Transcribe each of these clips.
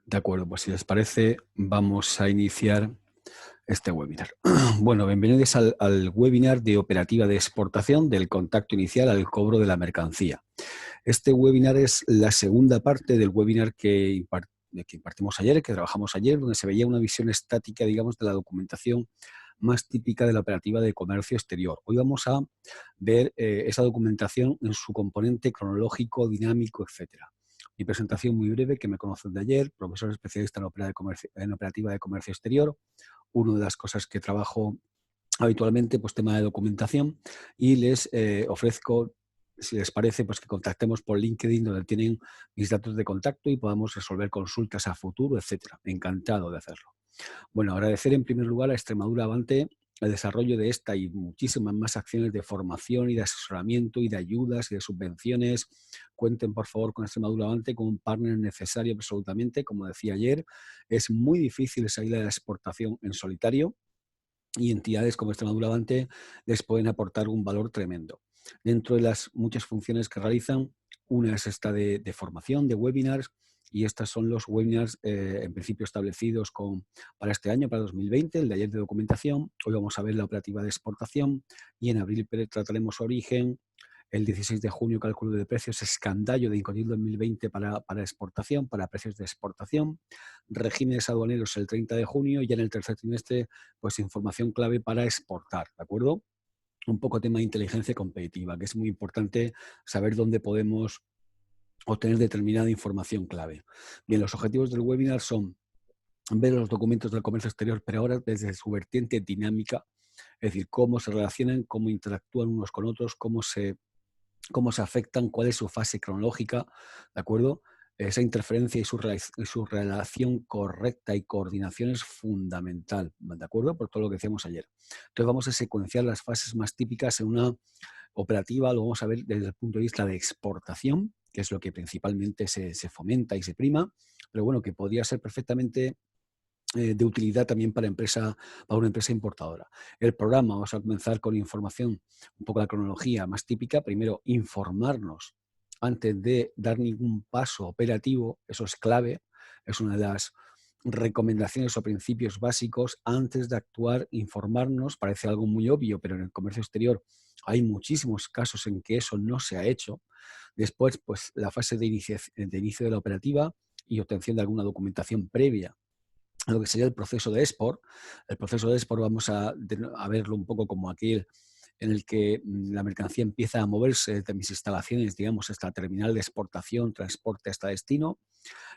De acuerdo, pues si les parece, vamos a iniciar este webinar. Bueno, bienvenidos al webinar de operativa de exportación del contacto inicial al cobro de la mercancía. Este webinar es la segunda parte del webinar que impartimos ayer, que trabajamos ayer, donde se veía una visión estática, digamos, de la documentación más típica de la operativa de comercio exterior. Hoy vamos a ver esa documentación en su componente cronológico, dinámico, etcétera. Mi presentación muy breve, que me conocen de ayer, profesor especialista en operativa de comercio exterior. Una de las cosas que trabajo habitualmente, pues tema de documentación, y les ofrezco, si les parece, pues que contactemos por LinkedIn, donde tienen mis datos de contacto y podamos resolver consultas a futuro, etcétera. Encantado de hacerlo. Bueno, agradecer en primer lugar a Extremadura Avante el desarrollo de esta y muchísimas más acciones de formación y de asesoramiento y de ayudas y de subvenciones. Cuenten, por favor, con Extremadura Avante como un partner necesario absolutamente. Como decía ayer, es muy difícil salir de la exportación en solitario y entidades como Extremadura Avante les pueden aportar un valor tremendo. Dentro de las muchas funciones que realizan, una es esta de formación, de webinars, y estos son los webinars en principio establecidos para este año, para 2020, el de ayer de documentación. Hoy vamos a ver la operativa de exportación y en abril trataremos origen. El 16 de junio, cálculo de precios, escandallo de Incotil 2020 para exportación, para precios de exportación. Regímenes aduaneros el 30 de junio y ya en el tercer trimestre, pues información clave para exportar, ¿de acuerdo? Un poco tema de inteligencia competitiva, que es muy importante saber dónde podemos obtener determinada información clave. Bien, los objetivos del webinar son ver los documentos del comercio exterior, pero ahora desde su vertiente dinámica, es decir, cómo se relacionan, cómo interactúan unos con otros, cómo se afectan, cuál es su fase cronológica, ¿de acuerdo? Esa interferencia y su relación correcta y coordinación es fundamental, ¿de acuerdo? Por todo lo que decíamos ayer. Entonces vamos a secuenciar las fases más típicas en una operativa, lo vamos a ver desde el punto de vista de exportación, que es lo que principalmente se fomenta y se prima, pero bueno, que podría ser perfectamente de utilidad también para una empresa importadora. El programa, vamos a comenzar con información, un poco la cronología más típica. Primero, informarnos antes de dar ningún paso operativo, eso es clave, es una de las recomendaciones o principios básicos. Antes de actuar, informarnos, parece algo muy obvio, pero en el comercio exterior hay muchísimos casos en que eso no se ha hecho. Después, pues la fase de inicio de la operativa y obtención de alguna documentación previa a lo que sería el proceso de export. El proceso de export vamos a verlo un poco como aquel en el que la mercancía empieza a moverse de mis instalaciones, digamos, hasta la terminal de exportación, transporte hasta destino,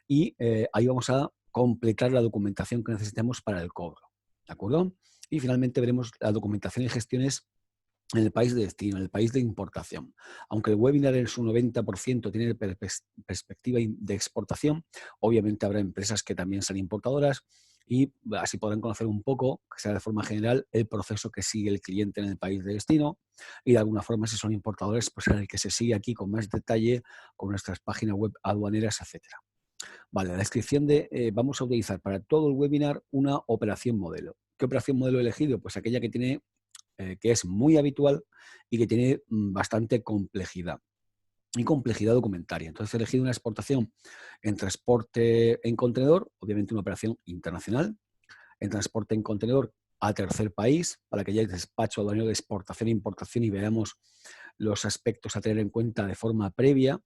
y ahí vamos a completar la documentación que necesitamos para el cobro, ¿de acuerdo? Y finalmente veremos la documentación y gestiones en el país de destino, en el país de importación. Aunque el webinar en su 90% tiene perspectiva de exportación, obviamente habrá empresas que también sean importadoras y así podrán conocer un poco, que sea de forma general, el proceso que sigue el cliente en el país de destino y de alguna forma, si son importadores, pues el que se sigue aquí con más detalle con nuestras páginas web aduaneras, etcétera. Vale, la descripción vamos a utilizar para todo el webinar una operación modelo. ¿Qué operación modelo he elegido? Pues aquella que tiene que es muy habitual y que tiene bastante complejidad y complejidad documentaria. Entonces he elegido una exportación en transporte en contenedor, obviamente una operación internacional, en transporte en contenedor a tercer país, para que ya el despacho aduanero de exportación e importación y veamos los aspectos a tener en cuenta de forma previa,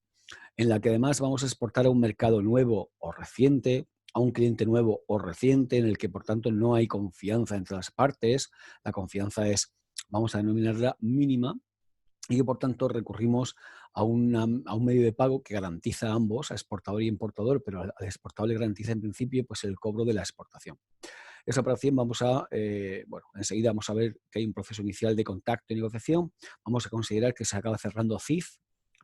en la que además vamos a exportar a un mercado nuevo o reciente, a un cliente nuevo o reciente, en el que por tanto no hay confianza entre las partes. La confianza es, vamos a denominarla mínima, y que por tanto recurrimos a un medio de pago que garantiza a ambos, a exportador y importador, pero al exportador le garantiza en principio pues el cobro de la exportación. Esa operación enseguida vamos a ver que hay un proceso inicial de contacto y negociación. Vamos a considerar que se acaba cerrando CIF,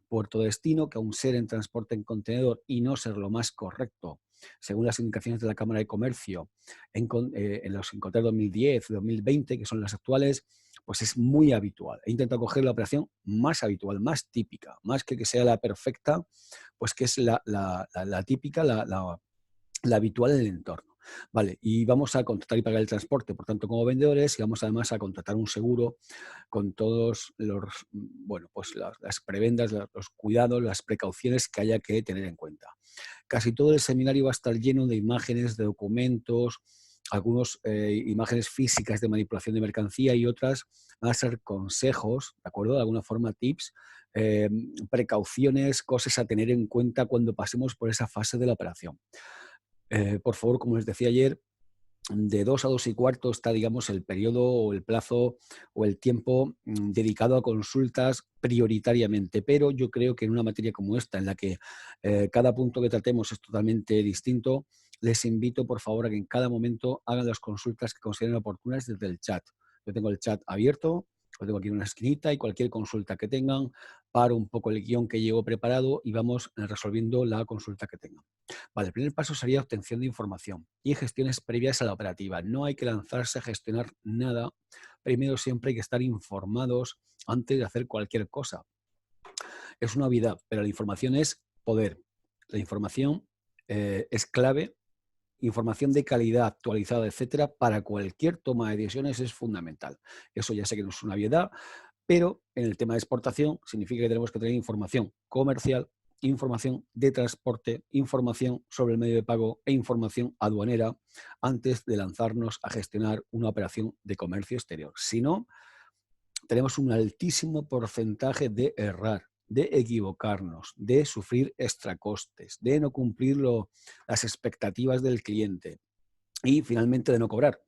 puerto destino, que aun ser en transporte en contenedor y no ser lo más correcto, según las indicaciones de la Cámara de Comercio, en los Incoterm 2010 y 2020, que son las actuales, pues es muy habitual. He intentado coger la operación más habitual, más típica, más que sea la perfecta, pues que es la típica, la habitual en el entorno. Vale, y vamos a contratar y pagar el transporte, por tanto, como vendedores, y vamos además a contratar un seguro con todos las prebendas, los cuidados, las precauciones que haya que tener en cuenta. casi todo el seminario va a estar lleno de imágenes, de documentos, algunas imágenes físicas de manipulación de mercancía y otras van a ser consejos, ¿de acuerdo? De alguna forma tips, precauciones, cosas a tener en cuenta cuando pasemos por esa fase de la operación. Por favor, como les decía ayer, de 2 a 2 y cuarto está, digamos, el periodo o el plazo o el tiempo dedicado a consultas prioritariamente, pero yo creo que en una materia como esta, en la que cada punto que tratemos es totalmente distinto, les invito, por favor, a que en cada momento hagan las consultas que consideren oportunas desde el chat. Yo tengo el chat abierto, lo tengo aquí en una esquinita y cualquier consulta que tengan, paro un poco el guión que llevo preparado y vamos resolviendo la consulta que tengan. Vale, el primer paso sería obtención de información y gestiones previas a la operativa. No hay que lanzarse a gestionar nada. Primero siempre hay que estar informados antes de hacer cualquier cosa. Es una obviedad, pero la información es poder. La información es clave. Información de calidad, actualizada, etcétera, para cualquier toma de decisiones es fundamental. Eso ya sé que no es una obviedad, pero en el tema de exportación significa que tenemos que tener información comercial, información de transporte, información sobre el medio de pago e información aduanera antes de lanzarnos a gestionar una operación de comercio exterior. Si no, tenemos un altísimo porcentaje de errar, de equivocarnos, de sufrir extracostes, de no cumplir las expectativas del cliente y finalmente de no cobrar.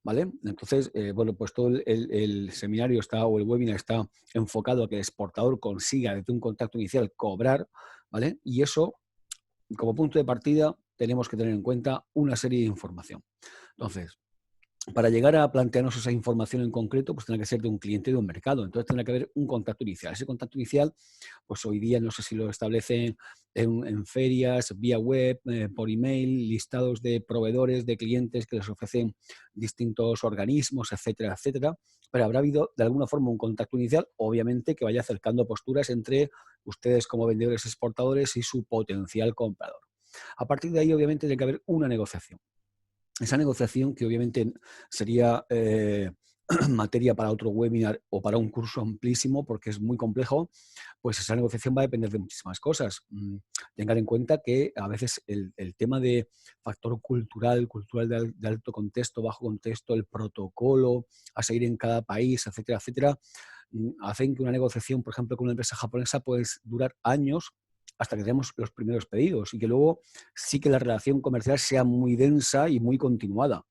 ¿Vale? Entonces, bueno, pues todo el seminario está, o el webinar está enfocado a que el exportador consiga desde un contacto inicial cobrar, ¿vale? Y eso, como punto de partida, tenemos que tener en cuenta una serie de información. Entonces, para llegar a plantearnos esa información en concreto, pues tendrá que ser de un cliente de un mercado. Entonces tendrá que haber un contacto inicial. Ese contacto inicial, pues hoy día no sé si lo establecen en ferias, vía web, por email, listados de proveedores, de clientes que les ofrecen distintos organismos, etcétera, etcétera. Pero habrá habido de alguna forma un contacto inicial, obviamente, que vaya acercando posturas entre ustedes como vendedores exportadores y su potencial comprador. A partir de ahí, obviamente, tiene que haber una negociación. Esa negociación, que obviamente sería materia para otro webinar o para un curso amplísimo porque es muy complejo, pues esa negociación va a depender de muchísimas cosas. Tengan en cuenta que a veces el tema de factor cultural de alto contexto, bajo contexto, el protocolo a seguir en cada país, etcétera, etcétera, hacen que una negociación, por ejemplo, con una empresa japonesa puede durar años hasta que tenemos los primeros pedidos y que luego sí que la relación comercial sea muy densa y muy continuada.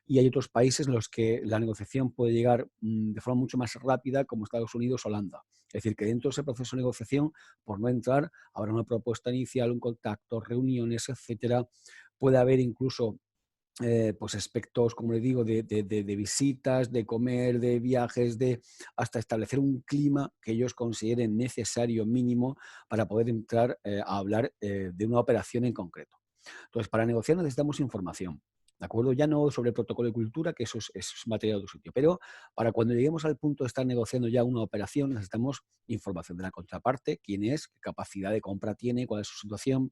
Y hay otros países en los que la negociación puede llegar de forma mucho más rápida, como Estados Unidos o Holanda. Es decir, que dentro de ese proceso de negociación, por no entrar, habrá una propuesta inicial, un contacto, reuniones, etcétera. Puede haber incluso pues aspectos, como le digo, de visitas, de comer, de viajes, hasta establecer un clima que ellos consideren necesario, mínimo, para poder entrar a hablar de una operación en concreto. Entonces, para negociar necesitamos información, ¿de acuerdo? Ya no sobre protocolo de cultura, que eso es materia de otro sitio, pero para cuando lleguemos al punto de estar negociando ya una operación necesitamos información de la contraparte, quién es, qué capacidad de compra tiene, cuál es su situación.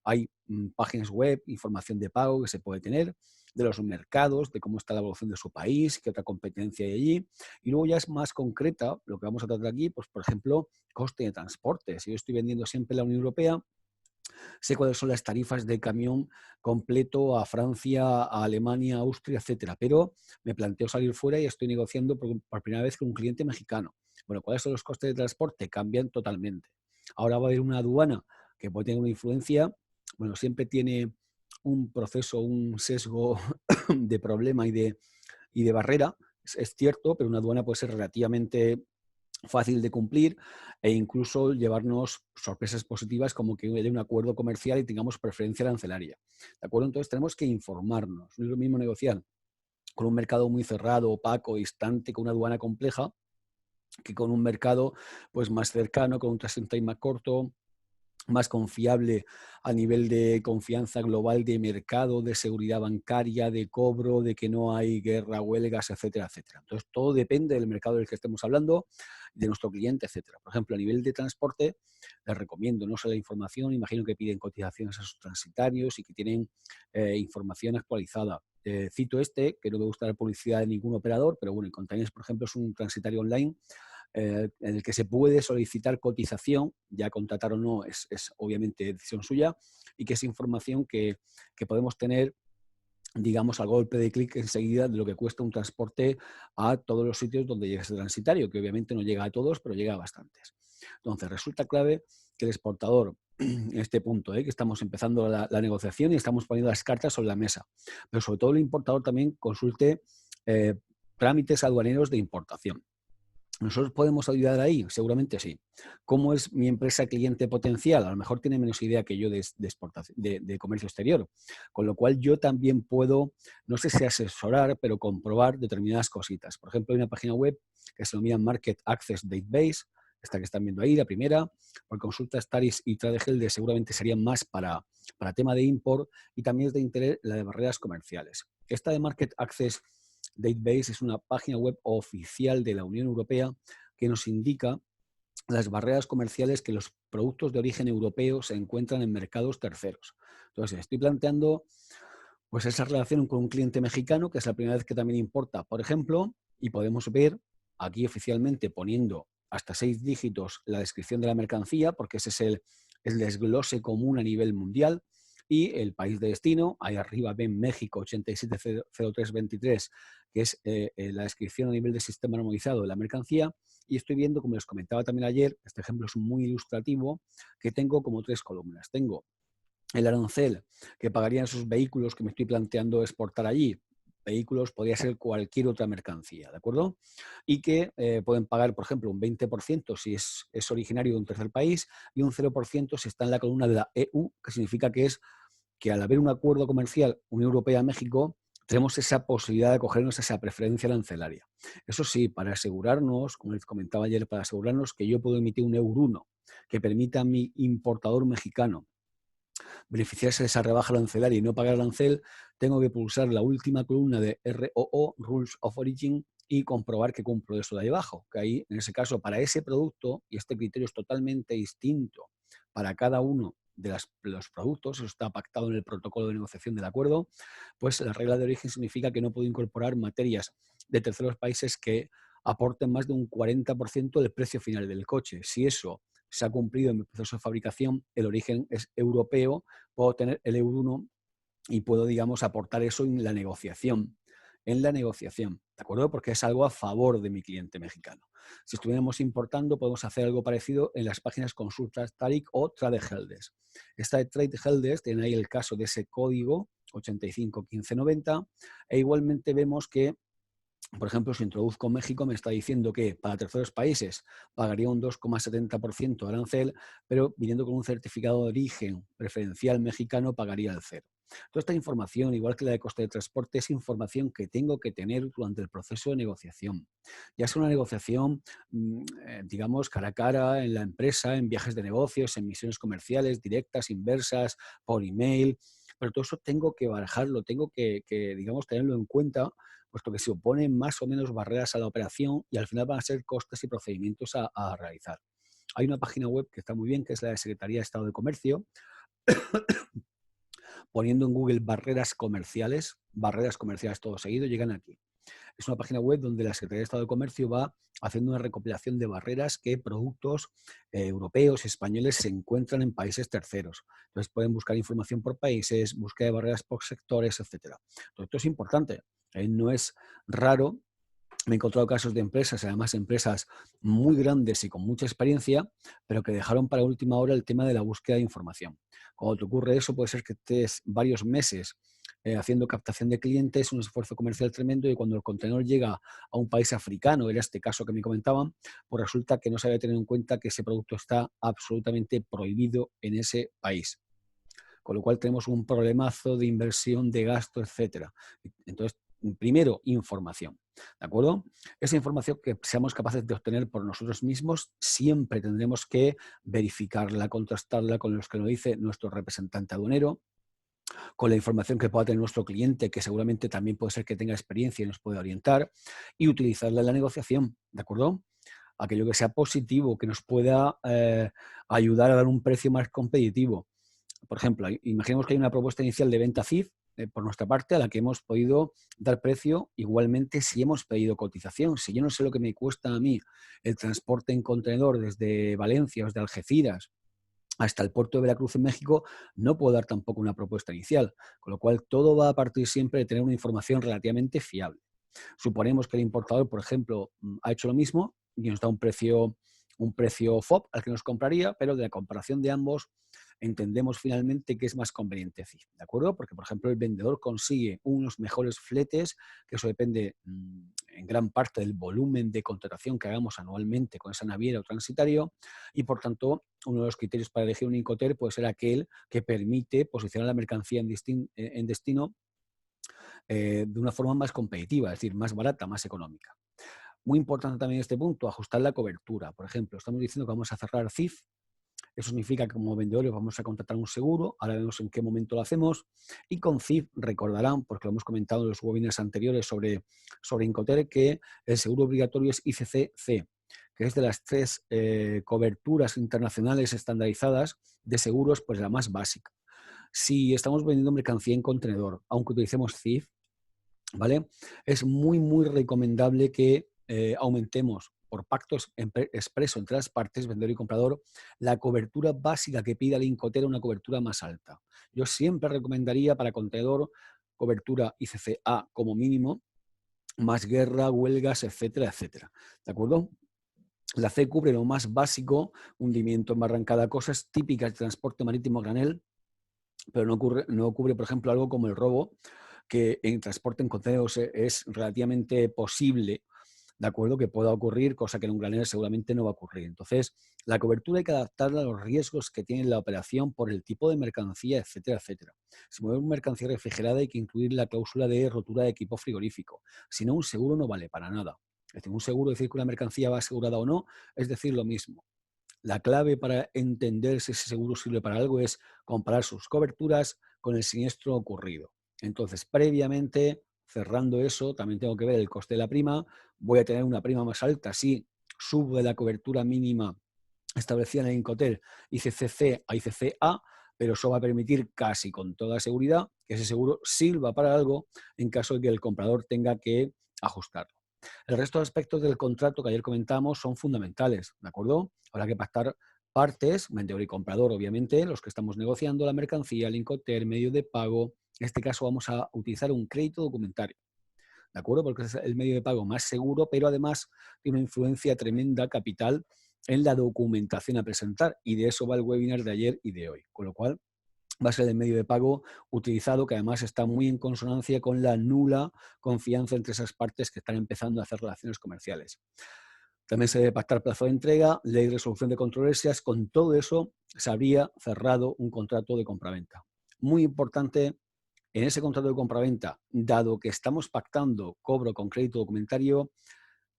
Hay páginas web, información de pago que se puede tener, de los mercados, de cómo está la evolución de su país, qué otra competencia hay allí. Y luego ya es más concreta lo que vamos a tratar aquí, pues por ejemplo, coste de transporte. Si yo estoy vendiendo siempre en la Unión Europea, sé cuáles son las tarifas de camión completo a Francia, a Alemania, a Austria, etcétera. Pero me planteo salir fuera y estoy negociando por primera vez con un cliente mexicano. Bueno, ¿cuáles son los costes de transporte? Cambian totalmente. Ahora va a haber una aduana que puede tener una influencia, bueno, siempre tiene un proceso, un sesgo de problema y de barrera, es cierto, pero una aduana puede ser relativamente fácil de cumplir e incluso llevarnos sorpresas positivas como que haya un acuerdo comercial y tengamos preferencia arancelaria. ¿De acuerdo? Entonces tenemos que informarnos. No es lo mismo negociar con un mercado muy cerrado, opaco, distante, con una aduana compleja, que con un mercado pues, más cercano, con un transit time más corto, más confiable a nivel de confianza global de mercado, de seguridad bancaria, de cobro, de que no hay guerra, huelgas, etcétera, etcétera. Entonces, todo depende del mercado del que estemos hablando, de nuestro cliente, etcétera. Por ejemplo, a nivel de transporte, les recomiendo, no sé la información, imagino que piden cotizaciones a sus transitarios y que tienen información actualizada. Cito que no me gusta dar publicidad de ningún operador, pero bueno, Containers, por ejemplo, es un transitario online en el que se puede solicitar cotización, ya contratar o no es obviamente decisión suya, y que es información que podemos tener, digamos, al golpe de clic enseguida de lo que cuesta un transporte a todos los sitios donde llega ese transitario, que obviamente no llega a todos, pero llega a bastantes. Entonces, resulta clave que el exportador, en este punto, que estamos empezando la negociación y estamos poniendo las cartas sobre la mesa, pero sobre todo el importador también consulte trámites aduaneros de importación. ¿Nosotros podemos ayudar ahí? Seguramente sí. ¿Cómo es mi empresa cliente potencial? A lo mejor tiene menos idea que yo de exportación, de comercio exterior. Con lo cual yo también puedo, no sé si asesorar, pero comprobar determinadas cositas. Por ejemplo, hay una página web que se denomina Market Access Database, esta que están viendo ahí, la primera, por consultas Taris y Tradegelde seguramente serían más para tema de import, y también es de interés la de barreras comerciales. Esta de Market Access Database es una página web oficial de la Unión Europea que nos indica las barreras comerciales que los productos de origen europeo se encuentran en mercados terceros. Entonces, estoy planteando pues esa relación con un cliente mexicano, que es la primera vez que también importa, por ejemplo, y podemos ver aquí oficialmente poniendo hasta 6 dígitos la descripción de la mercancía, porque ese es el desglose común a nivel mundial, y el país de destino. Ahí arriba ven México 870323, que es la descripción a nivel de sistema normalizado de la mercancía. Y estoy viendo, como les comentaba también ayer, este ejemplo es muy ilustrativo, que tengo como 3 columnas. Tengo el arancel que pagarían esos vehículos que me estoy planteando exportar allí. Vehículos podría ser cualquier otra mercancía, ¿de acuerdo? Y que pueden pagar, por ejemplo, un 20% si es originario de un tercer país y un 0% si está en la columna de la EU, que significa que al haber un acuerdo comercial Unión Europea-México, tenemos esa posibilidad de acogernos a esa preferencia arancelaria. Eso sí, para asegurarnos, como les comentaba ayer, para asegurarnos que yo puedo emitir un Euro 1 que permita a mi importador mexicano beneficiarse de esa rebaja arancelaria y no pagar arancel, tengo que pulsar la última columna de ROO, Rules of Origin, y comprobar que cumplo eso de ahí abajo. Que ahí, en ese caso, para ese producto, y este criterio es totalmente distinto para cada uno de los productos, eso está pactado en el protocolo de negociación del acuerdo, pues la regla de origen significa que no puedo incorporar materias de terceros países que aporten más de un 40% del precio final del coche. Si eso se ha cumplido en mi proceso de fabricación, el origen es europeo, puedo tener el Euro 1 y puedo, digamos, aportar eso en la negociación. ¿De acuerdo? Porque es algo a favor de mi cliente mexicano. Si estuviéramos importando, podemos hacer algo parecido en las páginas consultas Taric o Tradeheldes. Esta de Tradeheldes tiene ahí el caso de ese código 851590, e igualmente vemos que, por ejemplo, si introduzco México, me está diciendo que para terceros países pagaría un 2,70% de arancel, pero viniendo con un certificado de origen preferencial mexicano pagaría el 0%. Toda esta información, igual que la de coste de transporte, es información que tengo que tener durante el proceso de negociación. Ya sea una negociación, digamos, cara a cara en la empresa, en viajes de negocios, en misiones comerciales, directas, inversas, por email, pero todo eso tengo que barajarlo, tengo que digamos, tenerlo en cuenta, puesto que se oponen más o menos barreras a la operación y al final van a ser costes y procedimientos a realizar. Hay una página web que está muy bien, que es la de Secretaría de Estado de Comercio. Poniendo en Google barreras comerciales todo seguido, llegan aquí. Es una página web donde la Secretaría de Estado de Comercio va haciendo una recopilación de barreras que productos europeos y españoles se encuentran en países terceros. Entonces pueden buscar información por países, búsqueda de barreras por sectores, etc. Todo esto es importante. No es raro. Me he encontrado casos de empresas, además empresas muy grandes y con mucha experiencia, pero que dejaron para última hora el tema de la búsqueda de información. Cuando te ocurre eso, puede ser que estés varios meses haciendo captación de clientes, un esfuerzo comercial tremendo, y cuando el contenedor llega a un país africano, era este caso que me comentaban, pues resulta que no se había tenido en cuenta que ese producto está absolutamente prohibido en ese país. Con lo cual tenemos un problemazo de inversión, de gasto, etcétera. Entonces, primero, información. ¿De acuerdo? Esa información que seamos capaces de obtener por nosotros mismos, siempre tendremos que verificarla, contrastarla con los que nos dice nuestro representante aduanero, con la información que pueda tener nuestro cliente, que seguramente también puede ser que tenga experiencia y nos pueda orientar, y utilizarla en la negociación. ¿De acuerdo? Aquello que sea positivo, que nos pueda ayudar a dar un precio más competitivo. Por ejemplo, imaginemos que hay una propuesta inicial de venta CIF por nuestra parte, a la que hemos podido dar precio, igualmente si hemos pedido cotización. Si yo no sé lo que me cuesta a mí el transporte en contenedor desde Valencia o desde Algeciras hasta el puerto de Veracruz en México, no puedo dar tampoco una propuesta inicial, con lo cual todo va a partir siempre de tener una información relativamente fiable. Suponemos que el importador, por ejemplo, ha hecho lo mismo y nos da un precio FOB al que nos compraría, pero de la comparación de ambos entendemos finalmente que es más conveniente CIF, ¿de acuerdo? Porque, por ejemplo, el vendedor consigue unos mejores fletes, que eso depende en gran parte del volumen de contratación que hagamos anualmente con esa naviera o transitario, y por tanto, uno de los criterios para elegir un Incoterm puede ser aquel que permite posicionar la mercancía en destino de una forma más competitiva, es decir, más barata, más económica. Muy importante también este punto, ajustar la cobertura. Por ejemplo, estamos diciendo que vamos a cerrar CIF, eso significa que como vendedores vamos a contratar un seguro, ahora vemos en qué momento lo hacemos, y con CIF recordarán, porque lo hemos comentado en los webinars anteriores sobre Incoterm, que el seguro obligatorio es ICC-C, que es de las 3 coberturas internacionales estandarizadas de seguros, pues la más básica. Si estamos vendiendo mercancía en contenedor, aunque utilicemos CIF, ¿vale? Es muy, muy recomendable que aumentemos por pacto expreso entre las partes, vendedor y comprador, la cobertura básica que pida el Incoterm, una cobertura más alta. Yo siempre recomendaría para contenedor cobertura ICC-A como mínimo, más guerra, huelgas, etcétera, etcétera. ¿De acuerdo? La C cubre lo más básico, hundimiento, embarrancada, cosas típicas de transporte marítimo a granel, pero no cubre, por ejemplo, algo como el robo, que en transporte en contenedores es relativamente posible, ¿de acuerdo?, que pueda ocurrir, cosa que en un granel seguramente no va a ocurrir. Entonces, la cobertura hay que adaptarla a los riesgos que tiene la operación por el tipo de mercancía, etcétera, etcétera. Si mueve mercancía refrigerada hay que incluir la cláusula de rotura de equipo frigorífico. Si no, un seguro no vale para nada. Es decir, un seguro, decir que una mercancía va asegurada o no, es decir lo mismo. La clave para entender si ese seguro sirve para algo es comparar sus coberturas con el siniestro ocurrido. Entonces, previamente, cerrando eso, también tengo que ver el coste de la prima. Voy a tener una prima más alta si subo de la cobertura mínima establecida en el Incoterm ICC-C a ICC-A, pero eso va a permitir casi con toda seguridad que ese seguro sirva para algo en caso de que el comprador tenga que ajustarlo. El resto de aspectos del contrato que ayer comentamos son fundamentales, ¿de acuerdo? Habrá que pactar partes, vendedor y comprador, obviamente, los que estamos negociando la mercancía, el Incoterm, medio de pago. En este caso vamos a utilizar un crédito documentario, ¿de acuerdo? Porque es el medio de pago más seguro, pero además tiene una influencia tremenda, capital, en la documentación a presentar. Y de eso va el webinar de ayer y de hoy. Con lo cual, va a ser el medio de pago utilizado, que además está muy en consonancia con la nula confianza entre esas partes que están empezando a hacer relaciones comerciales. También se debe pactar plazo de entrega, ley de resolución de controversias. Con todo eso se habría cerrado un contrato de compraventa. Muy importante, en ese contrato de compraventa, dado que estamos pactando cobro con crédito documentario,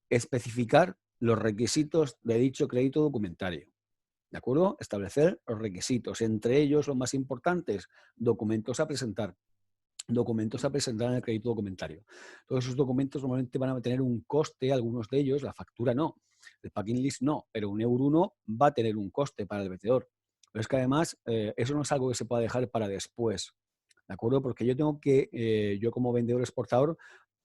especificar los requisitos de dicho crédito documentario. ¿De acuerdo? Establecer los requisitos, entre ellos los más importantes, documentos a presentar. Documentos a presentar en el crédito documentario. Todos esos documentos normalmente van a tener un coste, algunos de ellos, la factura no, el packing list no, pero un Euro 1 va a tener un coste para el vendedor. Pero es que además eso no es algo que se pueda dejar para después, ¿de acuerdo? Porque yo como vendedor exportador,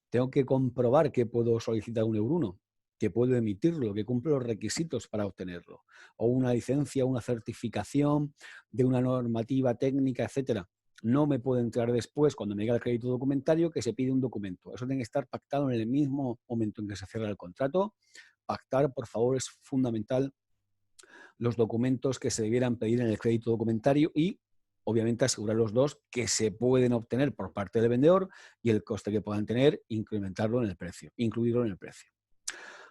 tengo que comprobar que puedo solicitar un Euro 1, que puedo emitirlo, que cumple los requisitos para obtenerlo, o una licencia, una certificación de una normativa técnica, etcétera. No me puede entrar después, cuando me llega el crédito documentario, que se pide un documento. Eso tiene que estar pactado en el mismo momento en que se cierra el contrato. Pactar, por favor, es fundamental los documentos que se debieran pedir en el crédito documentario y, obviamente, asegurar los dos que se pueden obtener por parte del vendedor y el coste que puedan tener, incrementarlo en el precio, incluirlo en el precio.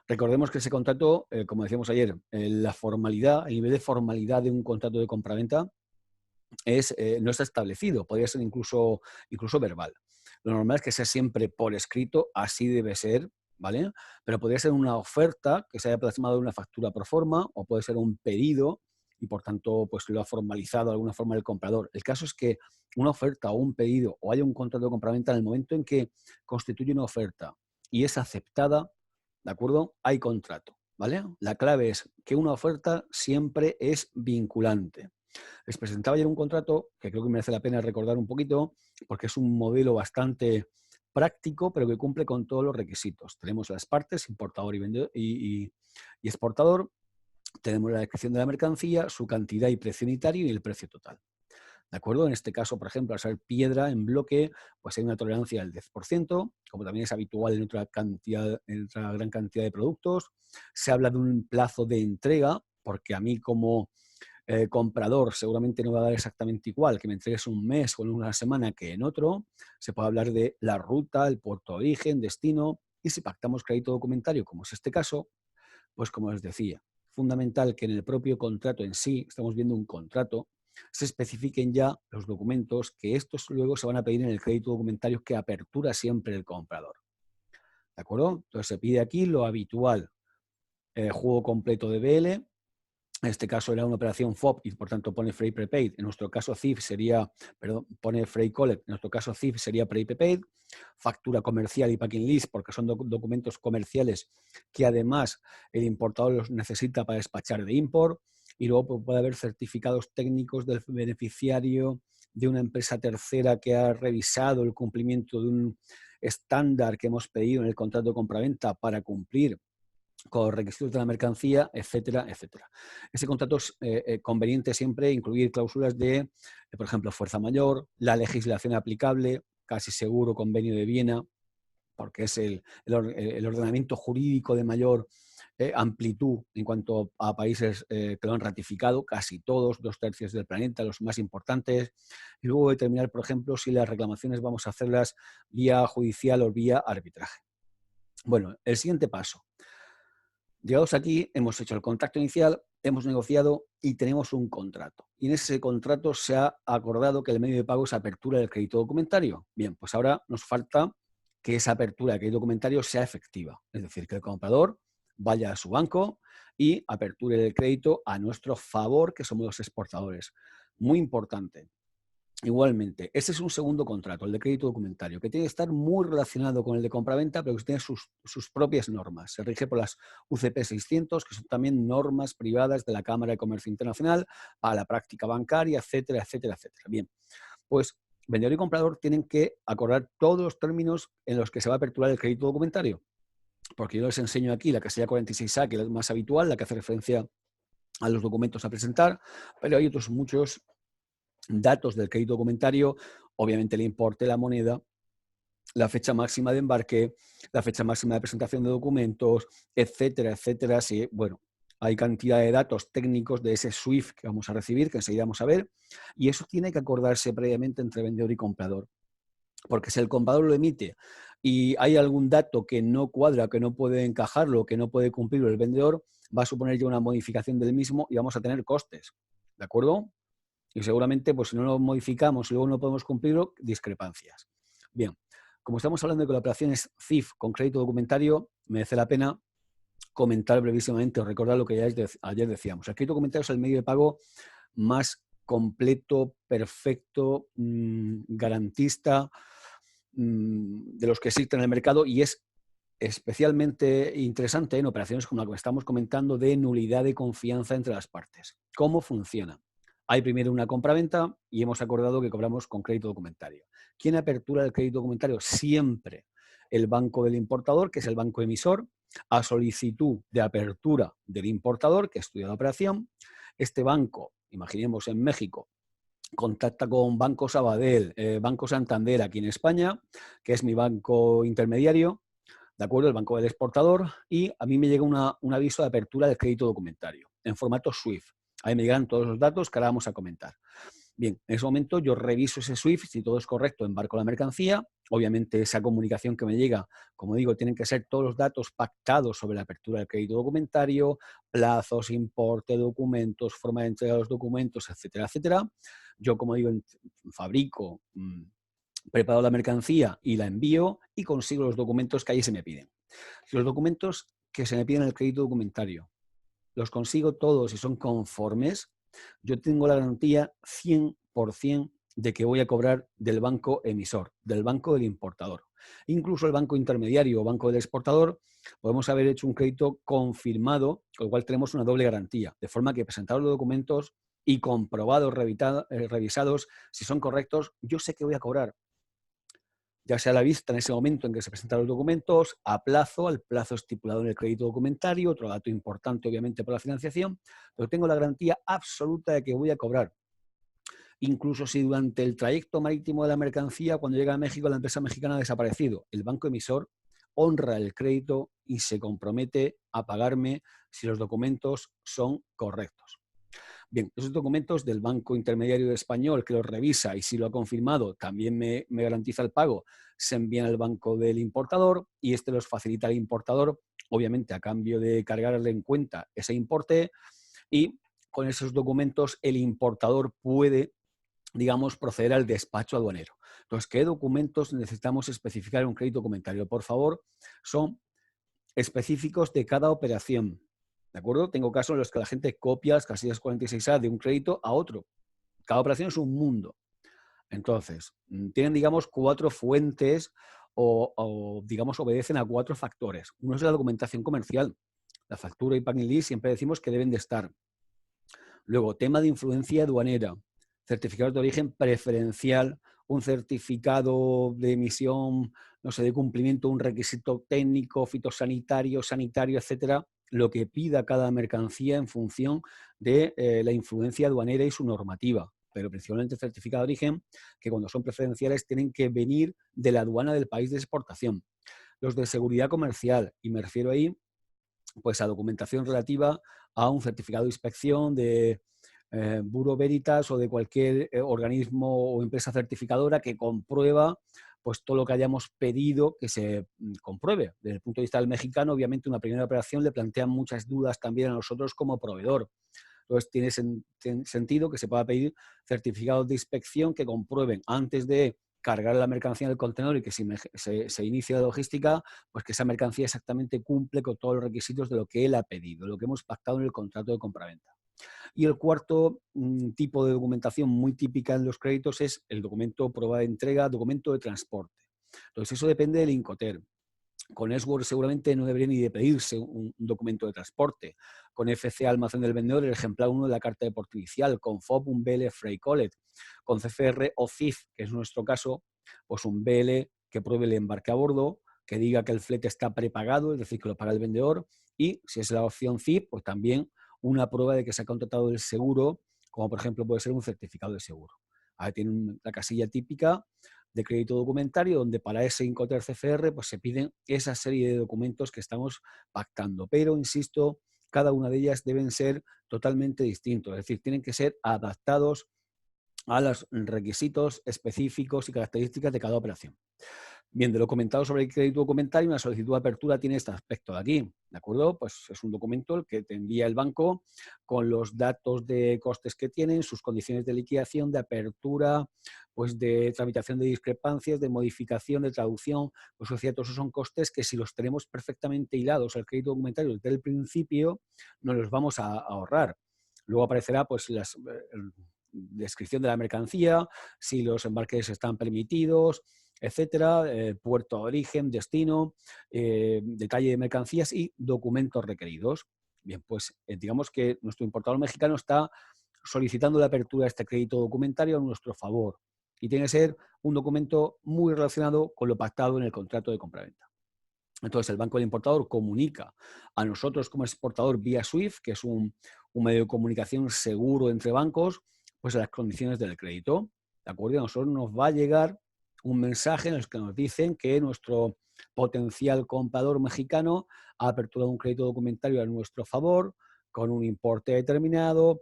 Recordemos que ese contrato, como decíamos ayer, la formalidad, el nivel de formalidad de un contrato de compraventa no está establecido, podría ser incluso verbal. Lo normal es que sea siempre por escrito, así debe ser, ¿vale? Pero podría ser una oferta que se haya plasmado en una factura pro forma, o puede ser un pedido y por tanto pues lo ha formalizado de alguna forma el comprador. El caso es que una oferta o un pedido o haya un contrato de compraventa, en el momento en que constituye una oferta y es aceptada, ¿de acuerdo? Hay contrato, ¿vale? La clave es que una oferta siempre es vinculante. Les presentaba ayer un contrato que creo que merece la pena recordar un poquito, porque es un modelo bastante práctico, pero que cumple con todos los requisitos. Tenemos las partes, importador y, y exportador, tenemos la descripción de la mercancía, su cantidad y precio unitario y el precio total. ¿De acuerdo? En este caso, por ejemplo, al ser piedra en bloque, pues hay una tolerancia del 10%, como también es habitual en otra gran cantidad de productos. Se habla de un plazo de entrega, porque a mí como comprador seguramente no va a dar exactamente igual que me entregues un mes o en una semana que en otro. Se puede hablar de la ruta, el puerto de origen, destino, y si pactamos crédito documentario, como es este caso, pues como les decía, fundamental que en el propio contrato en sí, estamos viendo un contrato, se especifiquen ya los documentos que estos luego se van a pedir en el crédito documentario que apertura siempre el comprador. ¿De acuerdo? Entonces se pide aquí lo habitual, juego completo de BL. En este caso era una operación FOB y por tanto pone Freight Prepaid. En nuestro caso CIF sería, perdón, pone Freight Collect. En nuestro caso CIF sería Freight Prepaid. Factura comercial y packing list porque son documentos comerciales que además el importador los necesita para despachar de import. Y luego pues, puede haber certificados técnicos del beneficiario de una empresa tercera que ha revisado el cumplimiento de un estándar que hemos pedido en el contrato de compraventa para cumplir con los requisitos de la mercancía, etcétera, etcétera. Este contrato es conveniente siempre incluir cláusulas de, por ejemplo, fuerza mayor, la legislación aplicable, casi seguro convenio de Viena, porque es el ordenamiento jurídico de mayor amplitud en cuanto a países que lo han ratificado, casi todos, 2/3 del planeta, los más importantes. Y luego determinar, por ejemplo, si las reclamaciones vamos a hacerlas vía judicial o vía arbitraje. Bueno, el siguiente paso. Llegados aquí, hemos hecho el contacto inicial, hemos negociado y tenemos un contrato. Y en ese contrato se ha acordado que el medio de pago es apertura del crédito documentario. Bien, pues ahora nos falta que esa apertura del crédito documentario sea efectiva. Es decir, que el comprador vaya a su banco y aperture el crédito a nuestro favor, que somos los exportadores. Muy importante. Igualmente, este es un segundo contrato, el de crédito documentario, que tiene que estar muy relacionado con el de compraventa, pero que tiene sus propias normas. Se rige por las UCP 600, que son también normas privadas de la Cámara de Comercio Internacional para la práctica bancaria, etcétera, etcétera, etcétera. Bien, pues vendedor y comprador tienen que acordar todos los términos en los que se va a aperturar el crédito documentario. Porque yo les enseño aquí la casilla 46A, que es la más habitual, la que hace referencia a los documentos a presentar, pero hay otros muchos datos del crédito documentario, obviamente el importe, la moneda, la fecha máxima de embarque, la fecha máxima de presentación de documentos, etcétera, etcétera. Sí, bueno, hay cantidad de datos técnicos de ese SWIFT que vamos a recibir, que enseguida vamos a ver, y eso tiene que acordarse previamente entre vendedor y comprador. Porque si el comprador lo emite y hay algún dato que no cuadra, que no puede encajarlo, que no puede cumplirlo el vendedor, va a suponer ya una modificación del mismo y vamos a tener costes. ¿De acuerdo? Y seguramente, pues si no lo modificamos y luego no podemos cumplirlo, discrepancias. Bien, como estamos hablando de que la operación es CIF con crédito documentario, merece la pena comentar brevísimamente o recordar lo que ya ayer decíamos. El crédito documentario es el medio de pago más completo, perfecto, garantista de los que existen en el mercado y es especialmente interesante en operaciones como la que estamos comentando de nulidad de confianza entre las partes. ¿Cómo funciona? Hay primero una compraventa y hemos acordado que cobramos con crédito documentario. ¿Quién apertura el crédito documentario? Siempre el banco del importador, que es el banco emisor, a solicitud de apertura del importador, que estudia la operación. Este banco, imaginemos en México, contacta con Banco Sabadell, Banco Santander aquí en España, que es mi banco intermediario, ¿de acuerdo? El banco del exportador, y a mí me llega un aviso de apertura del crédito documentario en formato SWIFT. Ahí me llegan todos los datos que ahora vamos a comentar. Bien, en ese momento yo reviso ese SWIFT, si todo es correcto, embarco la mercancía. Obviamente esa comunicación que me llega, como digo, tienen que ser todos los datos pactados sobre la apertura del crédito documentario, plazos, importe, documentos, forma de entrega de los documentos, etcétera, etcétera. Yo, como digo, fabrico, preparo la mercancía y la envío y consigo los documentos que ahí se me piden. Los documentos que se me piden en el crédito documentario, los consigo todos y son conformes, yo tengo la garantía 100% de que voy a cobrar del banco emisor, del banco del importador. Incluso el banco intermediario o banco del exportador, podemos haber hecho un crédito confirmado, con lo cual tenemos una doble garantía, de forma que presentados los documentos y comprobados, revisados, si son correctos, yo sé que voy a cobrar, ya sea a la vista en ese momento en que se presentan los documentos, a plazo, al plazo estipulado en el crédito documentario, otro dato importante obviamente por la financiación, pero tengo la garantía absoluta de que voy a cobrar. Incluso si durante el trayecto marítimo de la mercancía, cuando llega a México, la empresa mexicana ha desaparecido, el banco emisor honra el crédito y se compromete a pagarme si los documentos son correctos. Bien, esos documentos del banco intermediario español que los revisa y si lo ha confirmado también me garantiza el pago, se envían al banco del importador y este los facilita al importador, obviamente a cambio de cargarle en cuenta ese importe, y con esos documentos el importador puede, digamos, proceder al despacho aduanero. Entonces, ¿qué documentos necesitamos especificar en un crédito documentario? Por favor, son específicos de cada operación. ¿De acuerdo? Tengo casos en los que la gente copia las casillas 46A de un crédito a otro. Cada operación es un mundo. Entonces, tienen, digamos, 4 fuentes o, digamos, obedecen a 4 factores. Uno es la documentación comercial. La factura y packing list siempre decimos que deben de estar. Luego, tema de influencia aduanera, certificados de origen preferencial, un certificado de emisión, no sé, de cumplimiento, un requisito técnico, fitosanitario, sanitario, etcétera, lo que pida cada mercancía en función de la influencia aduanera y su normativa. Pero principalmente certificado de origen, que cuando son preferenciales tienen que venir de la aduana del país de exportación. Los de seguridad comercial, y me refiero ahí pues a documentación relativa a un certificado de inspección de Bureau Veritas o de cualquier organismo o empresa certificadora que comprueba pues todo lo que hayamos pedido que se compruebe. Desde el punto de vista del mexicano, obviamente una primera operación le plantea muchas dudas también a nosotros como proveedor. Entonces tiene sentido que se pueda pedir certificados de inspección que comprueben antes de cargar la mercancía en el contenedor y que si se inicia la logística, pues que esa mercancía exactamente cumple con todos los requisitos de lo que él ha pedido, lo que hemos pactado en el contrato de compraventa. Y el cuarto tipo de documentación muy típica en los créditos es el documento prueba de entrega, documento de transporte. Entonces eso depende del Incoterm. Con Esword seguramente no debería ni de pedirse un documento de transporte. Con FC Almacén del Vendedor, el ejemplar 1 de la carta de porte inicial. Con FOB, un BL Freight Collet. Con CFR o CIF, que es nuestro caso, pues un BL que pruebe el embarque a bordo, que diga que el flete está prepagado, es decir, que lo paga el vendedor. Y si es la opción CIF, pues también una prueba de que se ha contratado el seguro, como por ejemplo puede ser un certificado de seguro. Ahí tiene la casilla típica de crédito documentario, donde para ese Incoterm CFR pues se piden esa serie de documentos que estamos pactando. Pero, insisto, cada una de ellas deben ser totalmente distintos, es decir, tienen que ser adaptados a los requisitos específicos y características de cada operación. Bien, de lo comentado sobre el crédito documentario, una solicitud de apertura tiene este aspecto de aquí, ¿de acuerdo? Pues es un documento el que te envía el banco con los datos de costes que tienen, sus condiciones de liquidación, de apertura, pues de tramitación de discrepancias, de modificación, de traducción, pues es cierto, esos son costes que si los tenemos perfectamente hilados al crédito documentario desde el principio, nos los vamos a ahorrar. Luego aparecerá pues la descripción de la mercancía, si los embarques están permitidos, etcétera, puerto de origen, destino, detalle de mercancías y documentos requeridos. Bien, pues digamos que nuestro importador mexicano está solicitando la apertura de este crédito documentario a nuestro favor y tiene que ser un documento muy relacionado con lo pactado en el contrato de compraventa. Entonces, el banco del importador comunica a nosotros como exportador vía SWIFT, que es un medio de comunicación seguro entre bancos, pues las condiciones del crédito. ¿De acuerdo? A nosotros nos va a llegar un mensaje en el que nos dicen que nuestro potencial comprador mexicano ha aperturado un crédito documentario a nuestro favor con un importe determinado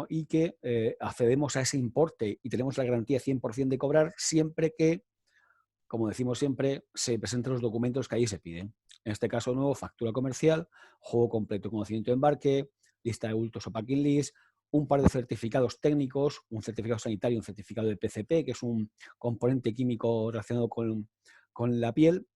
y que accedemos a ese importe y tenemos la garantía 100% de cobrar siempre que, como decimos siempre, se presenten los documentos que ahí se piden. En este caso, nuevo, factura comercial, juego completo de conocimiento de embarque, lista de bultos o packing list, un par de certificados técnicos, un certificado sanitario y un certificado de PCP, que es un componente químico relacionado con la piel,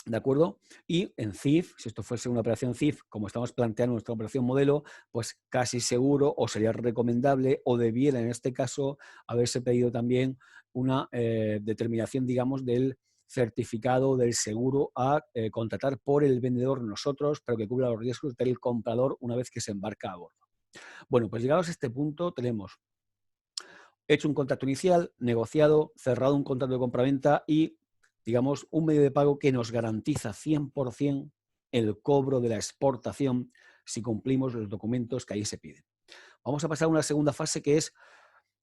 ¿de acuerdo? Y en CIF, si esto fuese una operación CIF, como estamos planteando nuestra operación modelo, pues casi seguro o sería recomendable o debiera en este caso haberse pedido también una determinación, digamos, del certificado del seguro a contratar por el vendedor nosotros, pero que cubra los riesgos del comprador una vez que se embarca a bordo. Bueno, pues llegados a este punto tenemos hecho un contrato inicial, negociado, cerrado un contrato de compraventa y, digamos, un medio de pago que nos garantiza 100% el cobro de la exportación si cumplimos los documentos que ahí se piden. Vamos a pasar a una segunda fase que es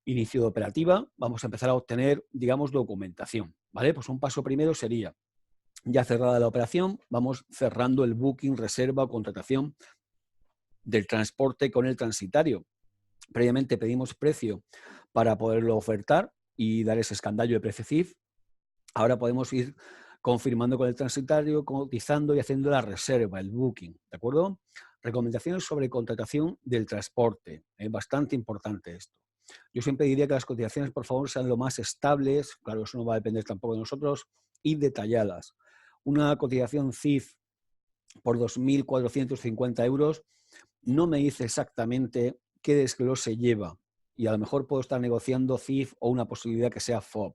inicio de operativa. Vamos a empezar a obtener, digamos, documentación, ¿vale? Pues un paso primero sería, ya cerrada la operación, vamos cerrando el booking, reserva o contratación del transporte con el transitario. Previamente pedimos precio para poderlo ofertar y dar ese escandallo de precio CIF. Ahora podemos ir confirmando con el transitario, cotizando y haciendo la reserva, el booking, ¿de acuerdo? Recomendaciones sobre contratación del transporte. Es bastante importante esto. Yo siempre diría que las cotizaciones, por favor, sean lo más estables, claro, eso no va a depender tampoco de nosotros, y detalladas. Una cotización CIF por 2.450 euros no me dice exactamente qué desglose lleva y a lo mejor puedo estar negociando CIF o una posibilidad que sea FOB.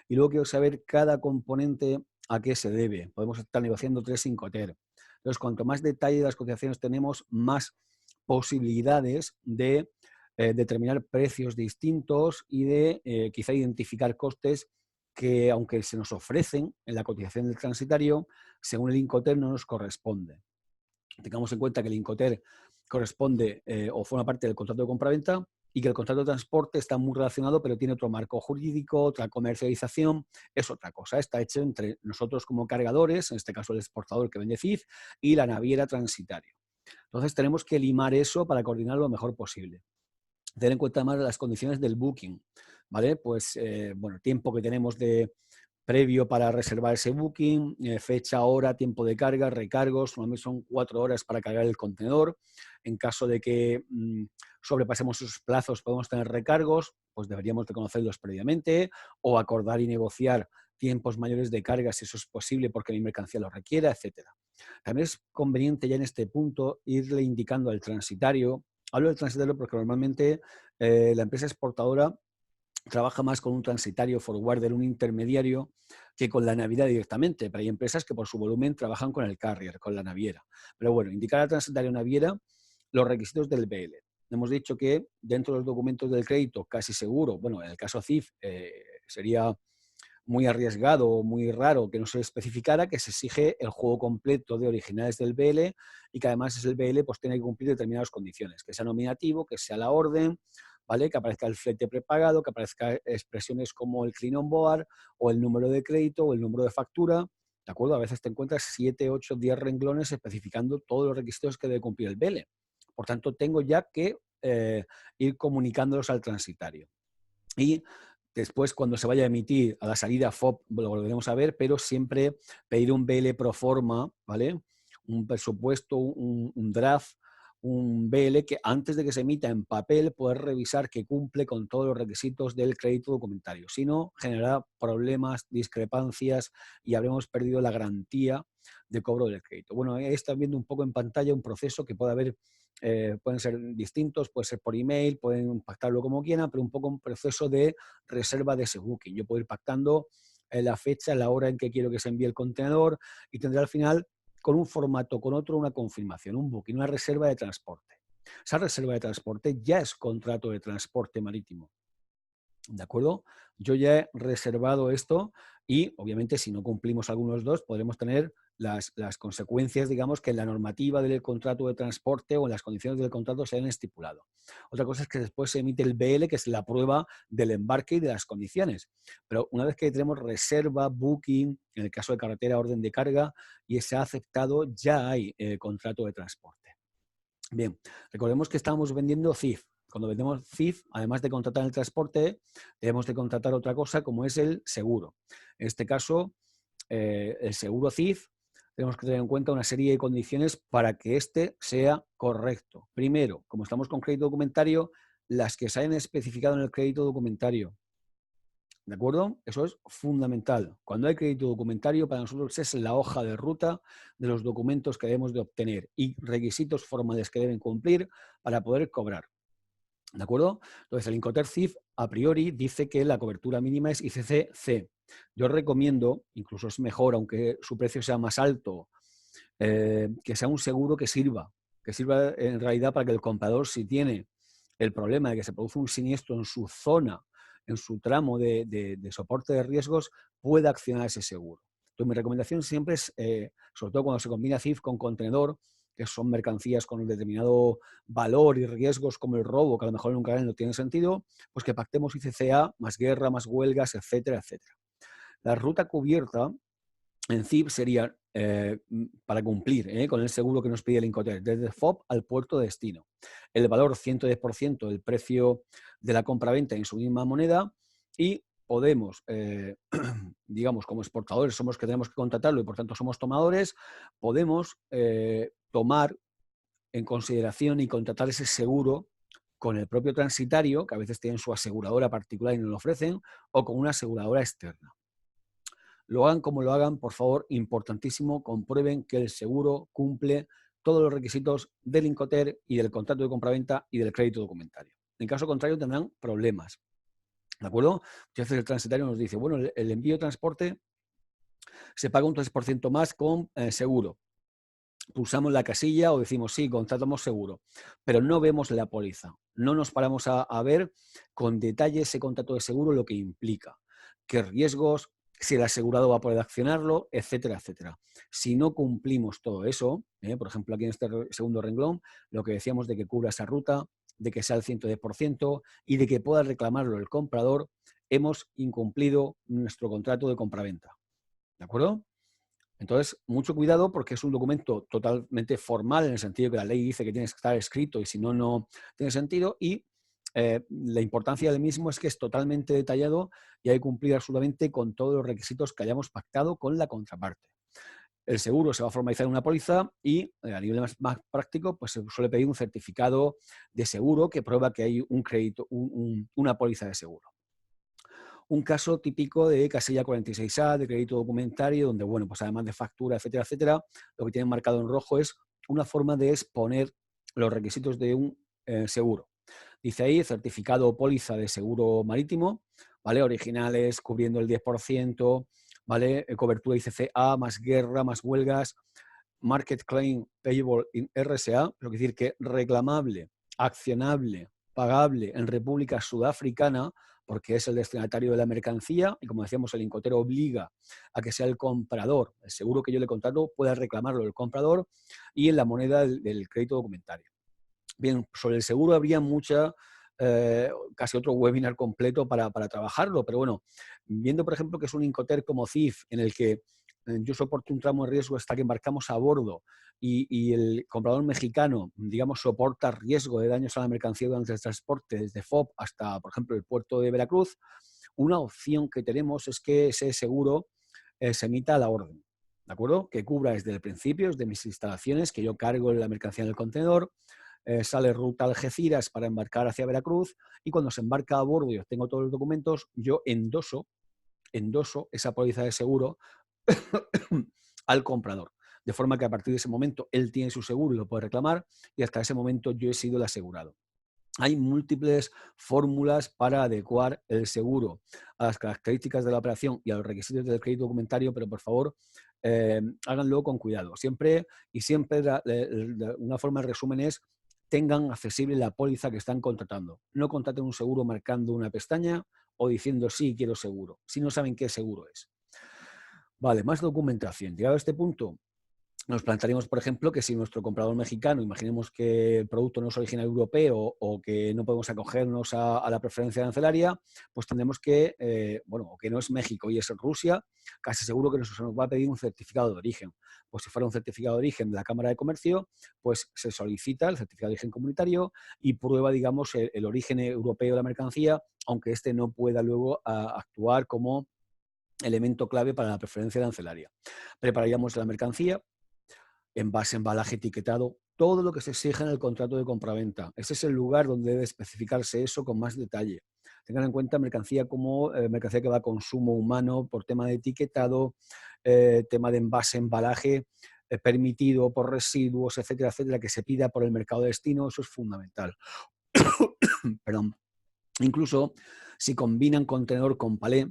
Y luego quiero saber cada componente a qué se debe. Podemos estar negociando 3 Incoterm. Entonces, cuanto más detalle de las cotizaciones tenemos, más posibilidades de determinar precios distintos y de quizá identificar costes que, aunque se nos ofrecen en la cotización del transitario, según el Incoterm no nos corresponde. Tengamos en cuenta que el Incoterm corresponde o forma parte del contrato de compraventa y que el contrato de transporte está muy relacionado, pero tiene otro marco jurídico, otra comercialización, es otra cosa. Está hecho entre nosotros como cargadores, en este caso el exportador que vende CIF, y la naviera transitaria. Entonces tenemos que limar eso para coordinar lo mejor posible. Tener en cuenta más las condiciones del booking, ¿vale? Pues, bueno, tiempo que tenemos de previo para reservar ese booking, fecha, hora, tiempo de carga, recargos, normalmente son 4 horas para cargar el contenedor. En caso de que sobrepasemos esos plazos, podemos tener recargos, pues deberíamos de conocerlos previamente o acordar y negociar tiempos mayores de carga si eso es posible porque mi mercancía lo requiera, etcétera. También es conveniente ya en este punto irle indicando al transitario. Hablo del transitario porque normalmente la empresa exportadora trabaja más con un transitario forwarder, un intermediario, que con la naviera directamente. Pero hay empresas que por su volumen trabajan con el carrier, con la naviera. Pero bueno, indicar al transitario naviera los requisitos del BL. Hemos dicho que dentro de los documentos del crédito, casi seguro, bueno, en el caso CIF sería muy arriesgado o muy raro que no se especificara, que se exige el juego completo de originales del BL y que además es el BL pues tiene que cumplir determinadas condiciones, que sea nominativo, que sea la orden, ¿vale? Que aparezca el flete prepagado, que aparezca expresiones como el clean on board o el número de crédito o el número de factura, ¿de acuerdo? A veces te encuentras 7, 8, 10 renglones especificando todos los requisitos que debe cumplir el BL. Por tanto, tengo ya que ir comunicándolos al transitario. Y después, cuando se vaya a emitir a la salida FOB, lo volveremos a ver, pero siempre pedir un BL pro forma, ¿vale? Un presupuesto, un draft, un BL que antes de que se emita en papel, poder revisar que cumple con todos los requisitos del crédito documentario. Si no, generará problemas, discrepancias y habremos perdido la garantía de cobro del crédito. Bueno, ahí están viendo un poco en pantalla un proceso que puede haber, pueden ser distintos, puede ser por email, pueden pactarlo como quieran, pero un poco un proceso de reserva de ese booking. Yo puedo ir pactando la fecha, la hora en que quiero que se envíe el contenedor y tendré al final con un formato, con otro, una confirmación, un booking, una reserva de transporte. Esa reserva de transporte ya es contrato de transporte marítimo. ¿De acuerdo? Yo ya he reservado esto y, obviamente, si no cumplimos algunos dos, podremos tener las consecuencias, digamos, que en la normativa del contrato de transporte o en las condiciones del contrato se hayan estipulado. Otra cosa es que después se emite el BL, que es la prueba del embarque y de las condiciones. Pero una vez que tenemos reserva, booking, en el caso de carretera, orden de carga, y se ha aceptado, ya hay contrato de transporte. Bien, recordemos que estamos vendiendo CIF. Cuando vendemos CIF, además de contratar el transporte, debemos de contratar otra cosa como es el seguro. En este caso, el seguro CIF, tenemos que tener en cuenta una serie de condiciones para que éste sea correcto. Primero, como estamos con crédito documentario, las que se hayan especificado en el crédito documentario. ¿De acuerdo? Eso es fundamental. Cuando hay crédito documentario, para nosotros es la hoja de ruta de los documentos que debemos de obtener y requisitos formales que deben cumplir para poder cobrar. ¿De acuerdo? Entonces, el Incoterm CIF, a priori, dice que la cobertura mínima es ICC-C. Yo recomiendo, incluso es mejor, aunque su precio sea más alto, que sea un seguro que sirva. que sirva en realidad para que el comprador, si tiene el problema de que se produce un siniestro en su zona, en su tramo de soporte de riesgos, pueda accionar ese seguro. Entonces, mi recomendación siempre es, sobre todo cuando se combina CIF con contenedor, que son mercancías con un determinado valor y riesgos como el robo, que a lo mejor en un canal no tiene sentido, pues que pactemos ICCA, más guerra, más huelgas, etcétera, etcétera. La ruta cubierta en CIF sería para cumplir con el seguro que nos pide el Incoterm, desde FOB al puerto de destino. El valor 110% del precio de la compra-venta en su misma moneda y podemos, digamos, como exportadores somos que tenemos que contratarlo y por tanto somos tomadores, podemos tomar en consideración y contratar ese seguro con el propio transitario, que a veces tienen su aseguradora particular y nos lo ofrecen, o con una aseguradora externa. Lo hagan como lo hagan, por favor, importantísimo, comprueben que el seguro cumple todos los requisitos del Incoterm y del contrato de compraventa y del crédito documentario. En caso contrario, tendrán problemas. ¿De acuerdo? Muchas veces el transitario nos dice, bueno, el envío de transporte se paga un 3% más con seguro. Pulsamos la casilla o decimos, sí, contratamos seguro, pero no vemos la póliza. No nos paramos a ver con detalle ese contrato de seguro, lo que implica, qué riesgos, si el asegurado va a poder accionarlo, etcétera, etcétera. Si no cumplimos todo eso, por ejemplo, aquí en este segundo renglón, lo que decíamos de que cubra esa ruta, de que sea el 110% y de que pueda reclamarlo el comprador, hemos incumplido nuestro contrato de compraventa. ¿De acuerdo? Entonces, mucho cuidado porque es un documento totalmente formal en el sentido que la ley dice que tiene que estar escrito y si no, no tiene sentido. Y la importancia del mismo es que es totalmente detallado y hay que cumplir absolutamente con todos los requisitos que hayamos pactado con la contraparte. El seguro se va a formalizar en una póliza y a nivel más práctico, pues se suele pedir un certificado de seguro que prueba que hay un crédito, una póliza de seguro. Un caso típico de casilla 46A, de crédito documentario, donde, bueno, pues además de factura, etcétera, etcétera, lo que tienen marcado en rojo es una forma de exponer los requisitos de un seguro. Dice ahí, certificado o póliza de seguro marítimo, ¿vale? Originales, cubriendo el 10%, ¿vale? Cobertura ICCA, más guerra, más huelgas, market claim payable in RSA, lo que decir que reclamable, accionable, pagable en República Sudafricana, porque es el destinatario de la mercancía y como decíamos el Incoterm obliga a que sea el comprador, el seguro que yo le contrato pueda reclamarlo el comprador y en la moneda del crédito documentario. Bien, sobre el seguro habría casi otro webinar completo para trabajarlo, pero bueno, viendo por ejemplo que es un Incoterm como CIF en el que yo soporto un tramo de riesgo hasta que embarcamos a bordo y el comprador mexicano, digamos, soporta riesgo de daños a la mercancía durante el transporte desde FOB hasta, por ejemplo, el puerto de Veracruz, una opción que tenemos es que ese seguro se emita a la orden, ¿de acuerdo? Que cubra desde el principio, desde mis instalaciones, que yo cargo la mercancía en el contenedor, sale ruta Algeciras para embarcar hacia Veracruz y cuando se embarca a bordo y obtengo todos los documentos, yo endoso esa póliza de seguro al comprador. De forma que a partir de ese momento él tiene su seguro y lo puede reclamar y hasta ese momento yo he sido el asegurado. Hay múltiples fórmulas para adecuar el seguro a las características de la operación y a los requisitos del crédito documentario, pero por favor háganlo con cuidado. Siempre una forma de resumen es tengan accesible la póliza que están contratando. No contraten un seguro marcando una pestaña o diciendo sí, quiero seguro, si no saben qué seguro es. Vale, más documentación. Llegado a este punto, nos plantearíamos, por ejemplo, que si nuestro comprador mexicano, imaginemos que el producto no es original europeo o que no podemos acogernos a la preferencia arancelaria, pues tendremos que, o que no es México y es Rusia, casi seguro que nos va a pedir un certificado de origen. Pues si fuera un certificado de origen de la Cámara de Comercio, pues se solicita el certificado de origen comunitario y prueba, digamos, el origen europeo de la mercancía, aunque este no pueda luego actuar como elemento clave para la preferencia arancelaria. Prepararíamos la mercancía, envase, embalaje, etiquetado, todo lo que se exige en el contrato de compraventa. Ese es el lugar donde debe especificarse eso con más detalle. Tengan en cuenta mercancía como mercancía que va a consumo humano por tema de etiquetado, tema de envase, embalaje, permitido por residuos, etcétera, etcétera, que se pida por el mercado de destino, eso es fundamental. Perdón. Incluso si combinan contenedor con palé,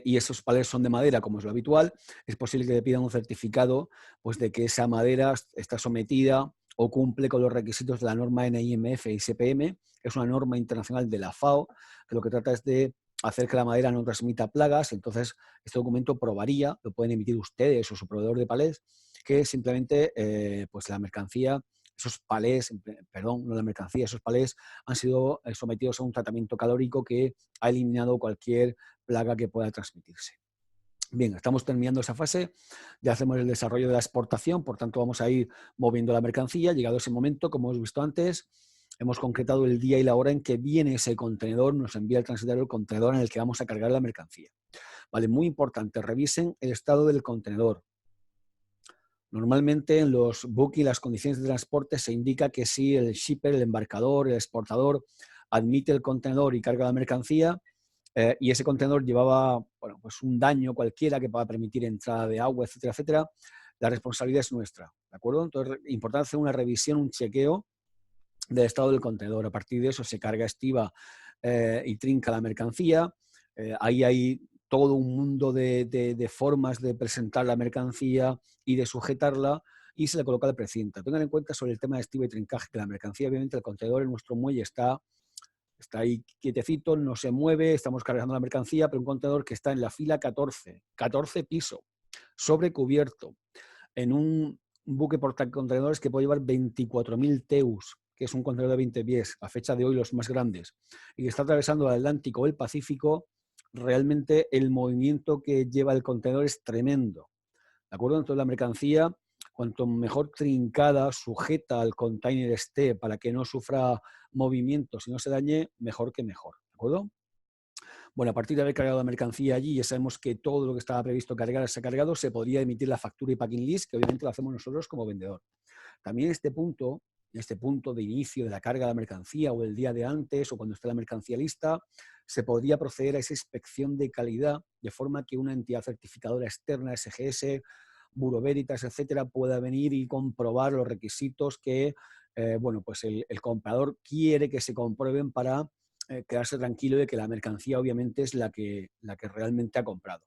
y esos palés son de madera, como es lo habitual, es posible que le pidan un certificado pues, de que esa madera está sometida o cumple con los requisitos de la norma NIMF y SPM, que es una norma internacional de la FAO, que lo que trata es de hacer que la madera no transmita plagas. Entonces, este documento probaría, lo pueden emitir ustedes o su proveedor de palés, que simplemente pues la mercancía, esos palés, perdón, no la mercancía, esos palés han sido sometidos a un tratamiento calórico que ha eliminado cualquier plaga que pueda transmitirse. Bien, estamos terminando esa fase, ya hacemos el desarrollo de la exportación, por tanto vamos a ir moviendo la mercancía. Llegado ese momento, como hemos visto antes, hemos concretado el día y la hora en que viene ese contenedor, nos envía el transitario el contenedor en el que vamos a cargar la mercancía. Vale, muy importante, revisen el estado del contenedor. Normalmente en los booking, las condiciones de transporte, se indica que si el shipper, el embarcador, el exportador, admite el contenedor y carga la mercancía, y ese contenedor llevaba, bueno, pues un daño cualquiera que pueda permitir entrada de agua, etcétera, etcétera, la responsabilidad es nuestra, ¿de acuerdo? Entonces, es importante hacer una revisión, un chequeo del estado del contenedor. A partir de eso se carga, estiva y trinca la mercancía. Ahí hay todo un mundo de formas de presentar la mercancía y de sujetarla, y se le coloca el precinto. Tengan en cuenta sobre el tema de estiva y trincaje, que la mercancía, obviamente, el contenedor en nuestro muelle está ahí quietecito, no se mueve, estamos cargando la mercancía, pero un contenedor que está en la fila 14 pisos, sobrecubierto, en un buque portacontenedores que puede llevar 24.000 teus, que es un contenedor de 20 pies, a fecha de hoy los más grandes, y que está atravesando el Atlántico o el Pacífico. Realmente el movimiento que lleva el contenedor es tremendo, ¿de acuerdo? Entonces la mercancía, cuanto mejor trincada, sujeta al container esté para que no sufra movimientos y no se dañe, mejor que mejor, ¿de acuerdo? Bueno, a partir de haber cargado la mercancía allí, ya sabemos que todo lo que estaba previsto cargar se ha cargado, se podría emitir la factura y packing list, que obviamente lo hacemos nosotros como vendedor. También en este punto de inicio de la carga de la mercancía, o el día de antes, o cuando esté la mercancía lista, se podría proceder a esa inspección de calidad, de forma que una entidad certificadora externa, SGS, Bureau Veritas, etcétera, pueda venir y comprobar los requisitos que bueno, pues el comprador quiere que se comprueben para quedarse tranquilo de que la mercancía obviamente es la que realmente ha comprado.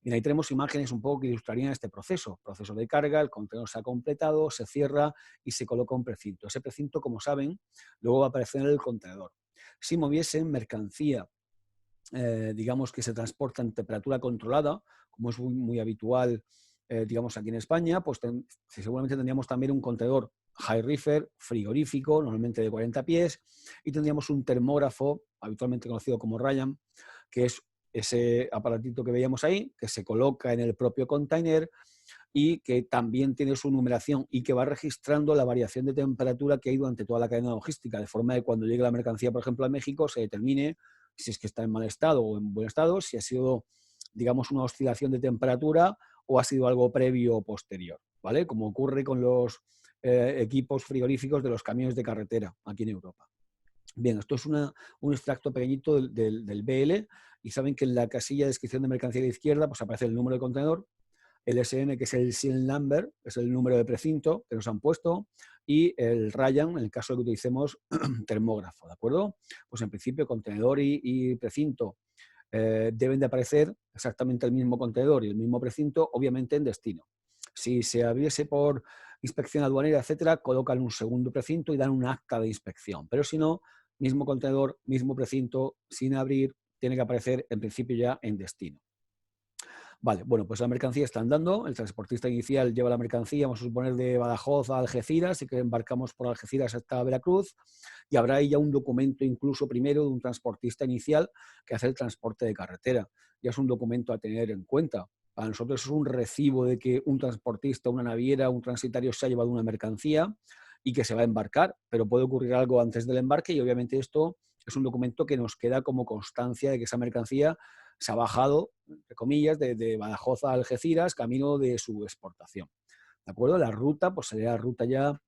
Bien, ahí tenemos imágenes un poco que ilustrarían este proceso de carga. El contenedor se ha completado, se cierra y se coloca un precinto. Ese precinto, como saben, luego va a aparecer en el contenedor. Si moviesen mercancía, digamos, que se transporta en temperatura controlada, como es muy habitual, digamos, aquí en España, pues seguramente tendríamos también un contenedor high reefer, frigorífico, normalmente de 40 pies, y tendríamos un termógrafo, habitualmente conocido como Ryan, que es ese aparatito que veíamos ahí, que se coloca en el propio container y que también tiene su numeración y que va registrando la variación de temperatura que hay durante toda la cadena logística, de forma que cuando llegue la mercancía, por ejemplo, a México, se determine si es que está en mal estado o en buen estado, si ha sido, digamos, una oscilación de temperatura o ha sido algo previo o posterior, ¿vale? Como ocurre con los equipos frigoríficos de los camiones de carretera aquí en Europa. Bien, esto es un extracto pequeñito del BL, y saben que en la casilla de descripción de mercancía de la izquierda pues aparece el número de contenedor, el SN, que es el serial number, es el número de precinto que nos han puesto, y el Ryan, en el caso de que utilicemos termógrafo, ¿de acuerdo? Pues en principio contenedor y precinto deben de aparecer exactamente el mismo contenedor y el mismo precinto, obviamente en destino. Si se abriese por inspección aduanera, etcétera, colocan un segundo precinto y dan un acta de inspección. Pero si no, mismo contenedor, mismo precinto, sin abrir, tiene que aparecer en principio ya en destino. Vale, bueno, pues la mercancía está andando, el transportista inicial lleva la mercancía, vamos a suponer, de Badajoz a Algeciras, y que embarcamos por Algeciras hasta Veracruz, y habrá ahí ya un documento incluso primero de un transportista inicial que hace el transporte de carretera. Ya es un documento a tener en cuenta. Para nosotros es un recibo de que un transportista, una naviera, un transitario se ha llevado una mercancía y que se va a embarcar, pero puede ocurrir algo antes del embarque, y obviamente esto es un documento que nos queda como constancia de que esa mercancía se ha bajado, entre comillas, de Badajoz a Algeciras, camino de su exportación. ¿De acuerdo? La ruta, pues sería la ruta ya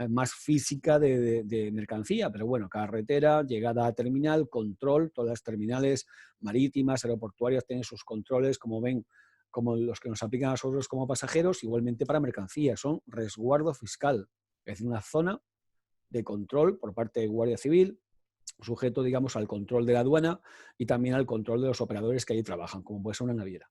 más física de mercancía, pero bueno, carretera, llegada a terminal, control, todas las terminales marítimas, aeroportuarias tienen sus controles, como ven, como los que nos aplican a nosotros como pasajeros, igualmente para mercancía, son resguardo fiscal, es decir, una zona de control por parte de Guardia Civil, sujeto, digamos, al control de la aduana y también al control de los operadores que allí trabajan, como puede ser una naviera.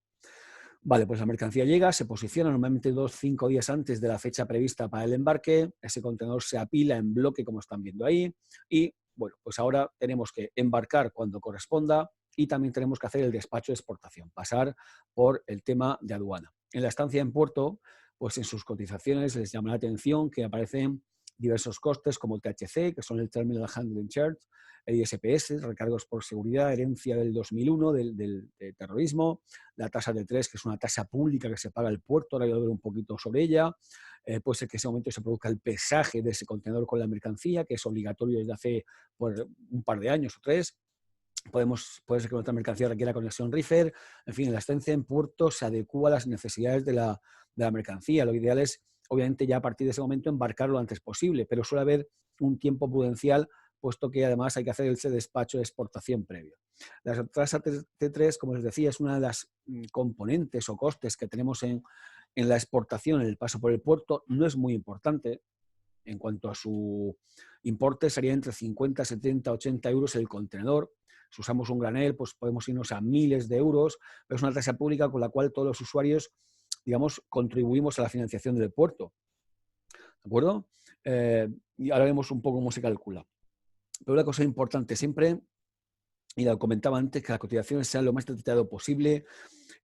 Vale, pues la mercancía llega, se posiciona normalmente 2 o 5 días antes de la fecha prevista para el embarque, ese contenedor se apila en bloque, como están viendo ahí, y bueno, pues ahora tenemos que embarcar cuando corresponda y también tenemos que hacer el despacho de exportación, pasar por el tema de aduana. En la estancia en puerto, pues en sus cotizaciones les llama la atención que aparecen diversos costes como el THC, que son el Terminal Handling Charge, el ISPS, recargos por seguridad, herencia del 2001, del terrorismo, la tasa de 3, que es una tasa pública que se paga el puerto, ahora voy a ver un poquito sobre ella. Puede ser que en ese momento se produzca el pesaje de ese contenedor con la mercancía, que es obligatorio desde hace un par de años o 3. Puede ser que nuestra mercancía requiera conexión reefer. En fin, la estancia en puerto se adecua a las necesidades de la mercancía. Lo ideal es, obviamente, ya a partir de ese momento embarcarlo lo antes posible, pero suele haber un tiempo prudencial, puesto que además hay que hacer ese despacho de exportación previo. La tasa T3, como les decía, es una de las componentes o costes que tenemos en la exportación, en el paso por el puerto. No es muy importante. En cuanto a su importe, sería entre 50, 70, 80 euros el contenedor. Si usamos un granel, pues podemos irnos a miles de euros, pero es una tasa pública con la cual todos los usuarios, digamos, contribuimos a la financiación del puerto. ¿De acuerdo? Y ahora vemos un poco cómo se calcula. Pero una cosa importante siempre, y lo comentaba antes, que las cotizaciones sean lo más detallado posible,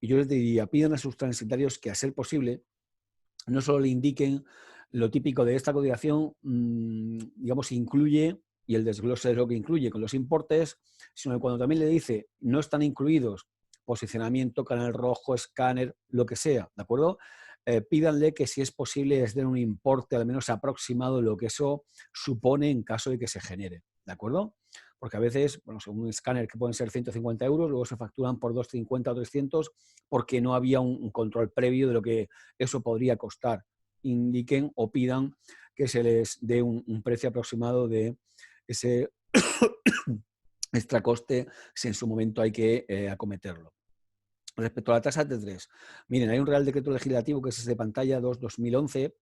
y yo les diría, pidan a sus transitarios que, a ser posible, no solo le indiquen lo típico de esta cotización, digamos, incluye, y el desglose es lo que incluye con los importes, sino que cuando también le dice no están incluidos posicionamiento, canal rojo, escáner, lo que sea, ¿de acuerdo? Pídanle que, si es posible, les den un importe al menos aproximado de lo que eso supone en caso de que se genere, ¿de acuerdo? Porque a veces, bueno, un escáner que pueden ser 150 euros, luego se facturan por 250 o 300 porque no había un control previo de lo que eso podría costar. Indiquen o pidan que se les dé un precio aproximado de ese extra coste si en su momento hay que acometerlo. Respecto a la tasa T3, miren, hay un Real Decreto Legislativo que es ese de pantalla 2/2011,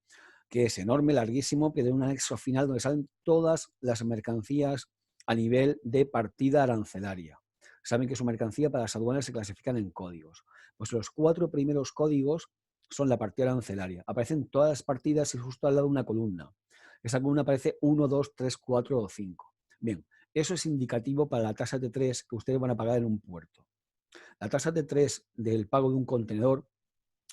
que es enorme, larguísimo, que tiene un anexo final donde salen todas las mercancías a nivel de partida arancelaria. Saben que su mercancía para las aduanas se clasifican en códigos. Pues los 4 primeros códigos son la partida arancelaria. Aparecen todas las partidas y justo al lado una columna. Esa columna aparece 1, 2, 3, 4 o 5. Bien, eso es indicativo para la tasa T3 que ustedes van a pagar en un puerto. La tasa T3 del pago de un contenedor,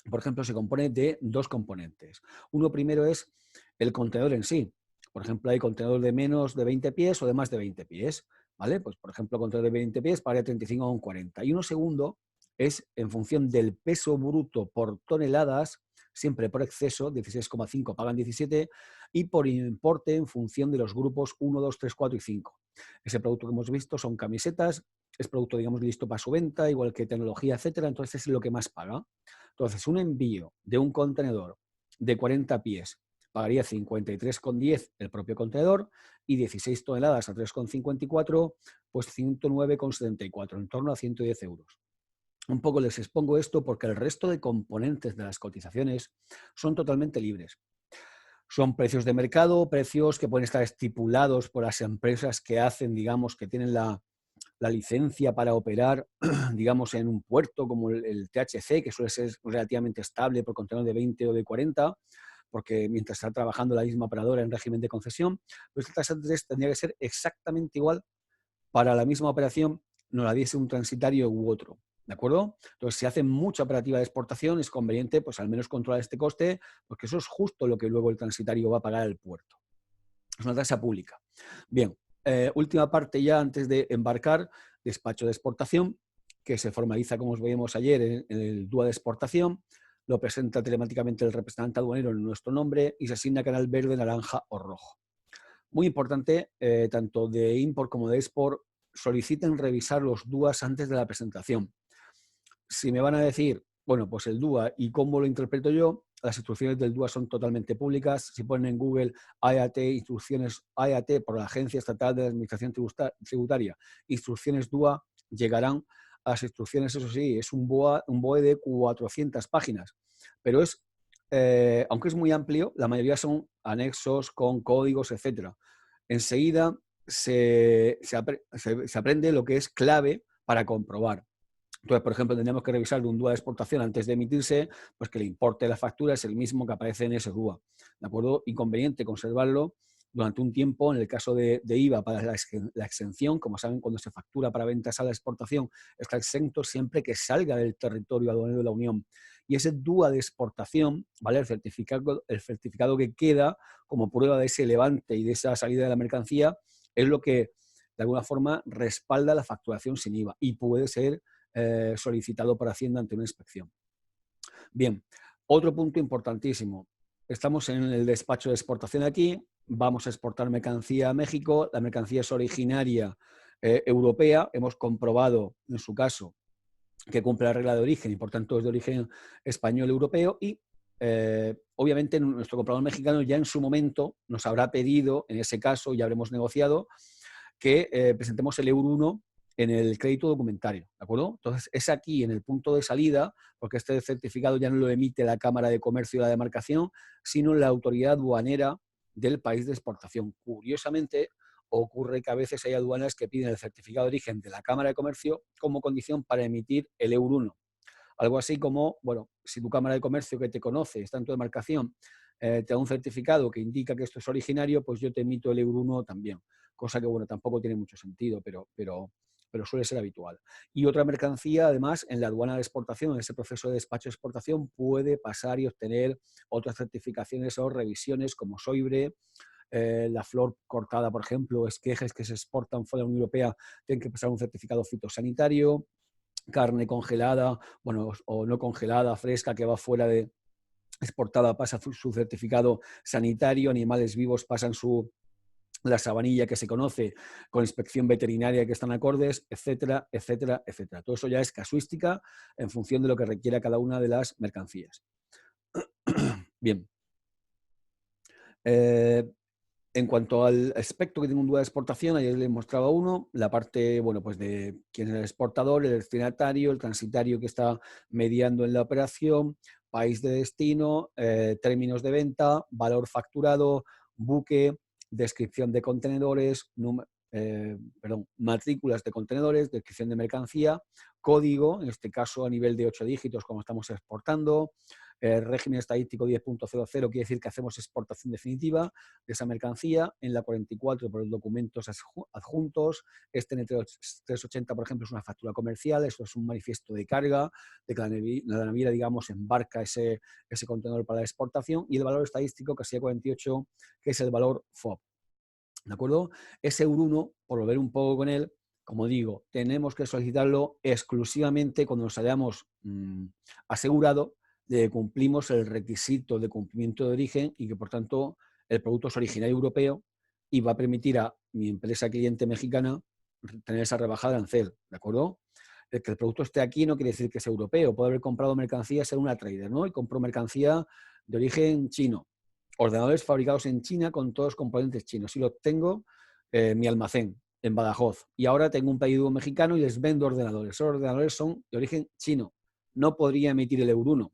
por ejemplo, se compone de 2 componentes. Uno primero es el contenedor en sí. Por ejemplo, hay contenedor de menos de 20 pies o de más de 20 pies. ¿Vale? Pues, por ejemplo, contenedor de 20 pies pagaría 35 o 40. Y uno segundo es en función del peso bruto por toneladas, siempre por exceso, 16,5 pagan 17, y por importe en función de los grupos 1, 2, 3, 4 y 5. Ese producto que hemos visto son camisetas, es producto, digamos, listo para su venta, igual que tecnología, etcétera, entonces es lo que más paga. Entonces, un envío de un contenedor de 40 pies pagaría 53,10 el propio contenedor, y 16 toneladas a 3,54, pues 109,74, en torno a 110 euros. Un poco les expongo esto porque el resto de componentes de las cotizaciones son totalmente libres. Son precios de mercado, precios que pueden estar estipulados por las empresas que hacen, digamos, que tienen la licencia para operar, digamos, en un puerto como el THC, que suele ser relativamente estable por contenedor de 20 o de 40, porque mientras está trabajando la misma operadora en régimen de concesión, pues esta tasa 3 tendría que ser exactamente igual para la misma operación, no la diese un transitario u otro. ¿De acuerdo? Entonces, si hacen mucha operativa de exportación, es conveniente, pues al menos controlar este coste, porque eso es justo lo que luego el transitario va a pagar al puerto. Es una tasa pública. Bien, última parte ya antes de embarcar, despacho de exportación, que se formaliza, como os veíamos ayer, en el DUA de exportación. Lo presenta telemáticamente el representante aduanero en nuestro nombre y se asigna canal verde, naranja o rojo. Muy importante, tanto de import como de export, soliciten revisar los DUAs antes de la presentación. Si me van a decir, bueno, pues el DUA y cómo lo interpreto yo, las instrucciones del DUA son totalmente públicas. Si ponen en Google AEAT, instrucciones AEAT por la Agencia Estatal de Administración Tributaria, instrucciones DUA, llegarán a las instrucciones. Eso sí, es un BOE de 400 páginas, pero es, aunque es muy amplio, la mayoría son anexos con códigos, etcétera. Enseguida se aprende lo que es clave para comprobar. Entonces, por ejemplo, tendríamos que revisar de un DUA de exportación antes de emitirse, pues que el importe de la factura es el mismo que aparece en ese DUA. ¿De acuerdo? Inconveniente conservarlo durante un tiempo. En el caso de IVA, para la exención, como saben, cuando se factura para ventas a la exportación, está exento siempre que salga del territorio aduanero de la Unión. Y ese DUA de exportación, ¿vale? El certificado que queda como prueba de ese levante y de esa salida de la mercancía, es lo que, de alguna forma, respalda la facturación sin IVA y puede ser solicitado por Hacienda ante una inspección. Bien, otro punto importantísimo. Estamos en el despacho de exportación aquí, vamos a exportar mercancía a México, la mercancía es originaria europea, hemos comprobado en su caso que cumple la regla de origen y por tanto es de origen español europeo y obviamente nuestro comprador mexicano ya en su momento nos habrá pedido, en ese caso ya habremos negociado, que presentemos el Euro 1 en el crédito documentario, ¿de acuerdo? Entonces, es aquí, en el punto de salida, porque este certificado ya no lo emite la Cámara de Comercio y la Demarcación, sino la autoridad aduanera del país de exportación. Curiosamente, ocurre que a veces hay aduanas que piden el certificado de origen de la Cámara de Comercio como condición para emitir el Euro 1. Algo así como, bueno, si tu Cámara de Comercio que te conoce, está en tu demarcación, te da un certificado que indica que esto es originario, pues yo te emito el Euro 1 también. Cosa que, bueno, tampoco tiene mucho sentido, pero suele ser habitual. Y otra mercancía, además, en la aduana de exportación, en ese proceso de despacho de exportación, puede pasar y obtener otras certificaciones o revisiones como SOIBRE, la flor cortada, por ejemplo, esquejes que se exportan fuera de la Unión Europea, tienen que pasar un certificado fitosanitario, carne congelada, bueno, o no congelada, fresca, que va fuera de exportada, pasa su certificado sanitario, animales vivos pasan la sabanilla que se conoce con inspección veterinaria que están acordes, etcétera, etcétera, etcétera. Todo eso ya es casuística en función de lo que requiera cada una de las mercancías. Bien. En cuanto al aspecto que tiene un DUA de exportación, ayer les mostraba uno, la parte, bueno, pues de quién es el exportador, el destinatario, el transitario que está mediando en la operación, país de destino, términos de venta, valor facturado, buque, descripción de contenedores, matrículas de contenedores, descripción de mercancía, código, en este caso a nivel de 8 dígitos como estamos exportando, régimen estadístico 10.00 quiere decir que hacemos exportación definitiva de esa mercancía. En la 44 por los documentos adjuntos. Este en el 380, por ejemplo, es una factura comercial, eso es un manifiesto de carga, de que la naviera, digamos, embarca ese contenedor para la exportación, y el valor estadístico, casilla 48, que es el valor FOB. ¿De acuerdo? Ese Euro 1, por volver un poco con él, como digo, tenemos que solicitarlo exclusivamente cuando nos hayamos asegurado de que cumplimos el requisito de cumplimiento de origen y que, por tanto, el producto es originario europeo y va a permitir a mi empresa cliente mexicana tener esa rebajada de arancel, ¿de acuerdo? El que el producto esté aquí no quiere decir que es europeo. Puede haber comprado mercancía, ser una trader, ¿no? Y compro mercancía de origen chino. Ordenadores fabricados en China con todos los componentes chinos. Y los tengo en mi almacén, en Badajoz. Y ahora tengo un pedido mexicano y les vendo ordenadores. Esos ordenadores son de origen chino. No podría emitir el Euro 1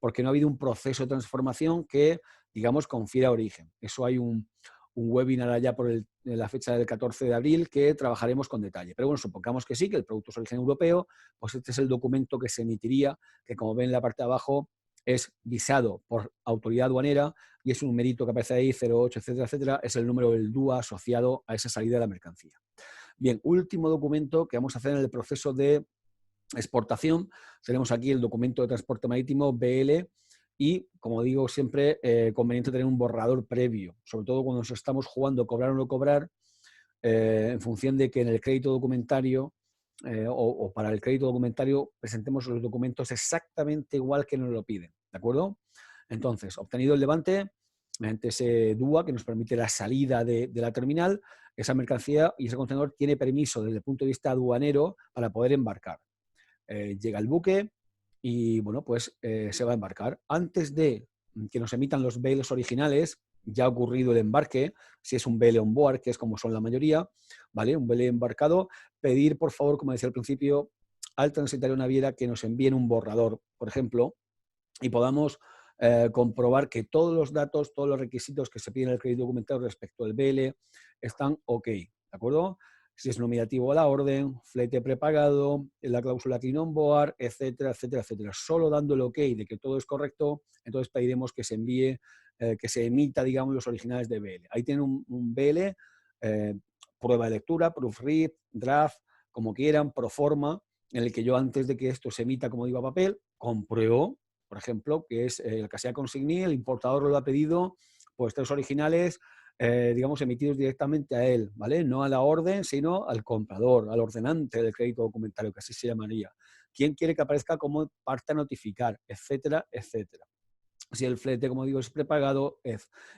porque no ha habido un proceso de transformación que, digamos, confiera origen. Eso hay un webinar allá por la fecha del 14 de abril que trabajaremos con detalle. Pero bueno, supongamos que sí, que el producto es de origen europeo, pues este es el documento que se emitiría, que como ven en la parte de abajo, es visado por autoridad aduanera y es un numerito que aparece ahí, 08, etcétera, etcétera, es el número del DUA asociado a esa salida de la mercancía. Bien, último documento que vamos a hacer en el proceso de exportación. Tenemos aquí el documento de transporte marítimo BL y, como digo siempre, conveniente tener un borrador previo, sobre todo cuando nos estamos jugando cobrar o no cobrar, en función de que en el crédito documentario o para el crédito documentario presentemos los documentos exactamente igual que nos lo piden, ¿de acuerdo? Entonces, obtenido el levante, mediante ese DUA que nos permite la salida de la terminal, esa mercancía y ese contenedor tiene permiso desde el punto de vista aduanero para poder embarcar. Llega el buque y, bueno, pues se va a embarcar. Antes de que nos emitan los BLs originales, ya ha ocurrido el embarque, si es un BL on board, que es como son la mayoría, ¿vale? Un BL embarcado, pedir, por favor, como decía al principio, al transitario naviera que nos envíen un borrador, por ejemplo, y podamos comprobar que todos los datos, todos los requisitos que se piden en el crédito documentario respecto al BL están ok, ¿de acuerdo? si es nominativo a la orden, flete prepagado, la cláusula clean on board, etcétera, etcétera, etcétera. Solo dando el ok de que todo es correcto, entonces pediremos que se envíe, que se emita, digamos, los originales de BL. Ahí tienen un BL, prueba de lectura, proofread, draft, como quieran, pro forma, en el que yo antes de que esto se emita, como digo, a papel, compruebo, por ejemplo, que es el que sea consigné, el importador lo ha pedido, pues 3 originales, digamos, emitidos directamente a él, ¿vale? No a la orden, sino al comprador, al ordenante del crédito documentario, que así se llamaría. ¿Quién quiere que aparezca como parte a notificar? Etcétera, etcétera. Si el flete, como digo, es prepagado,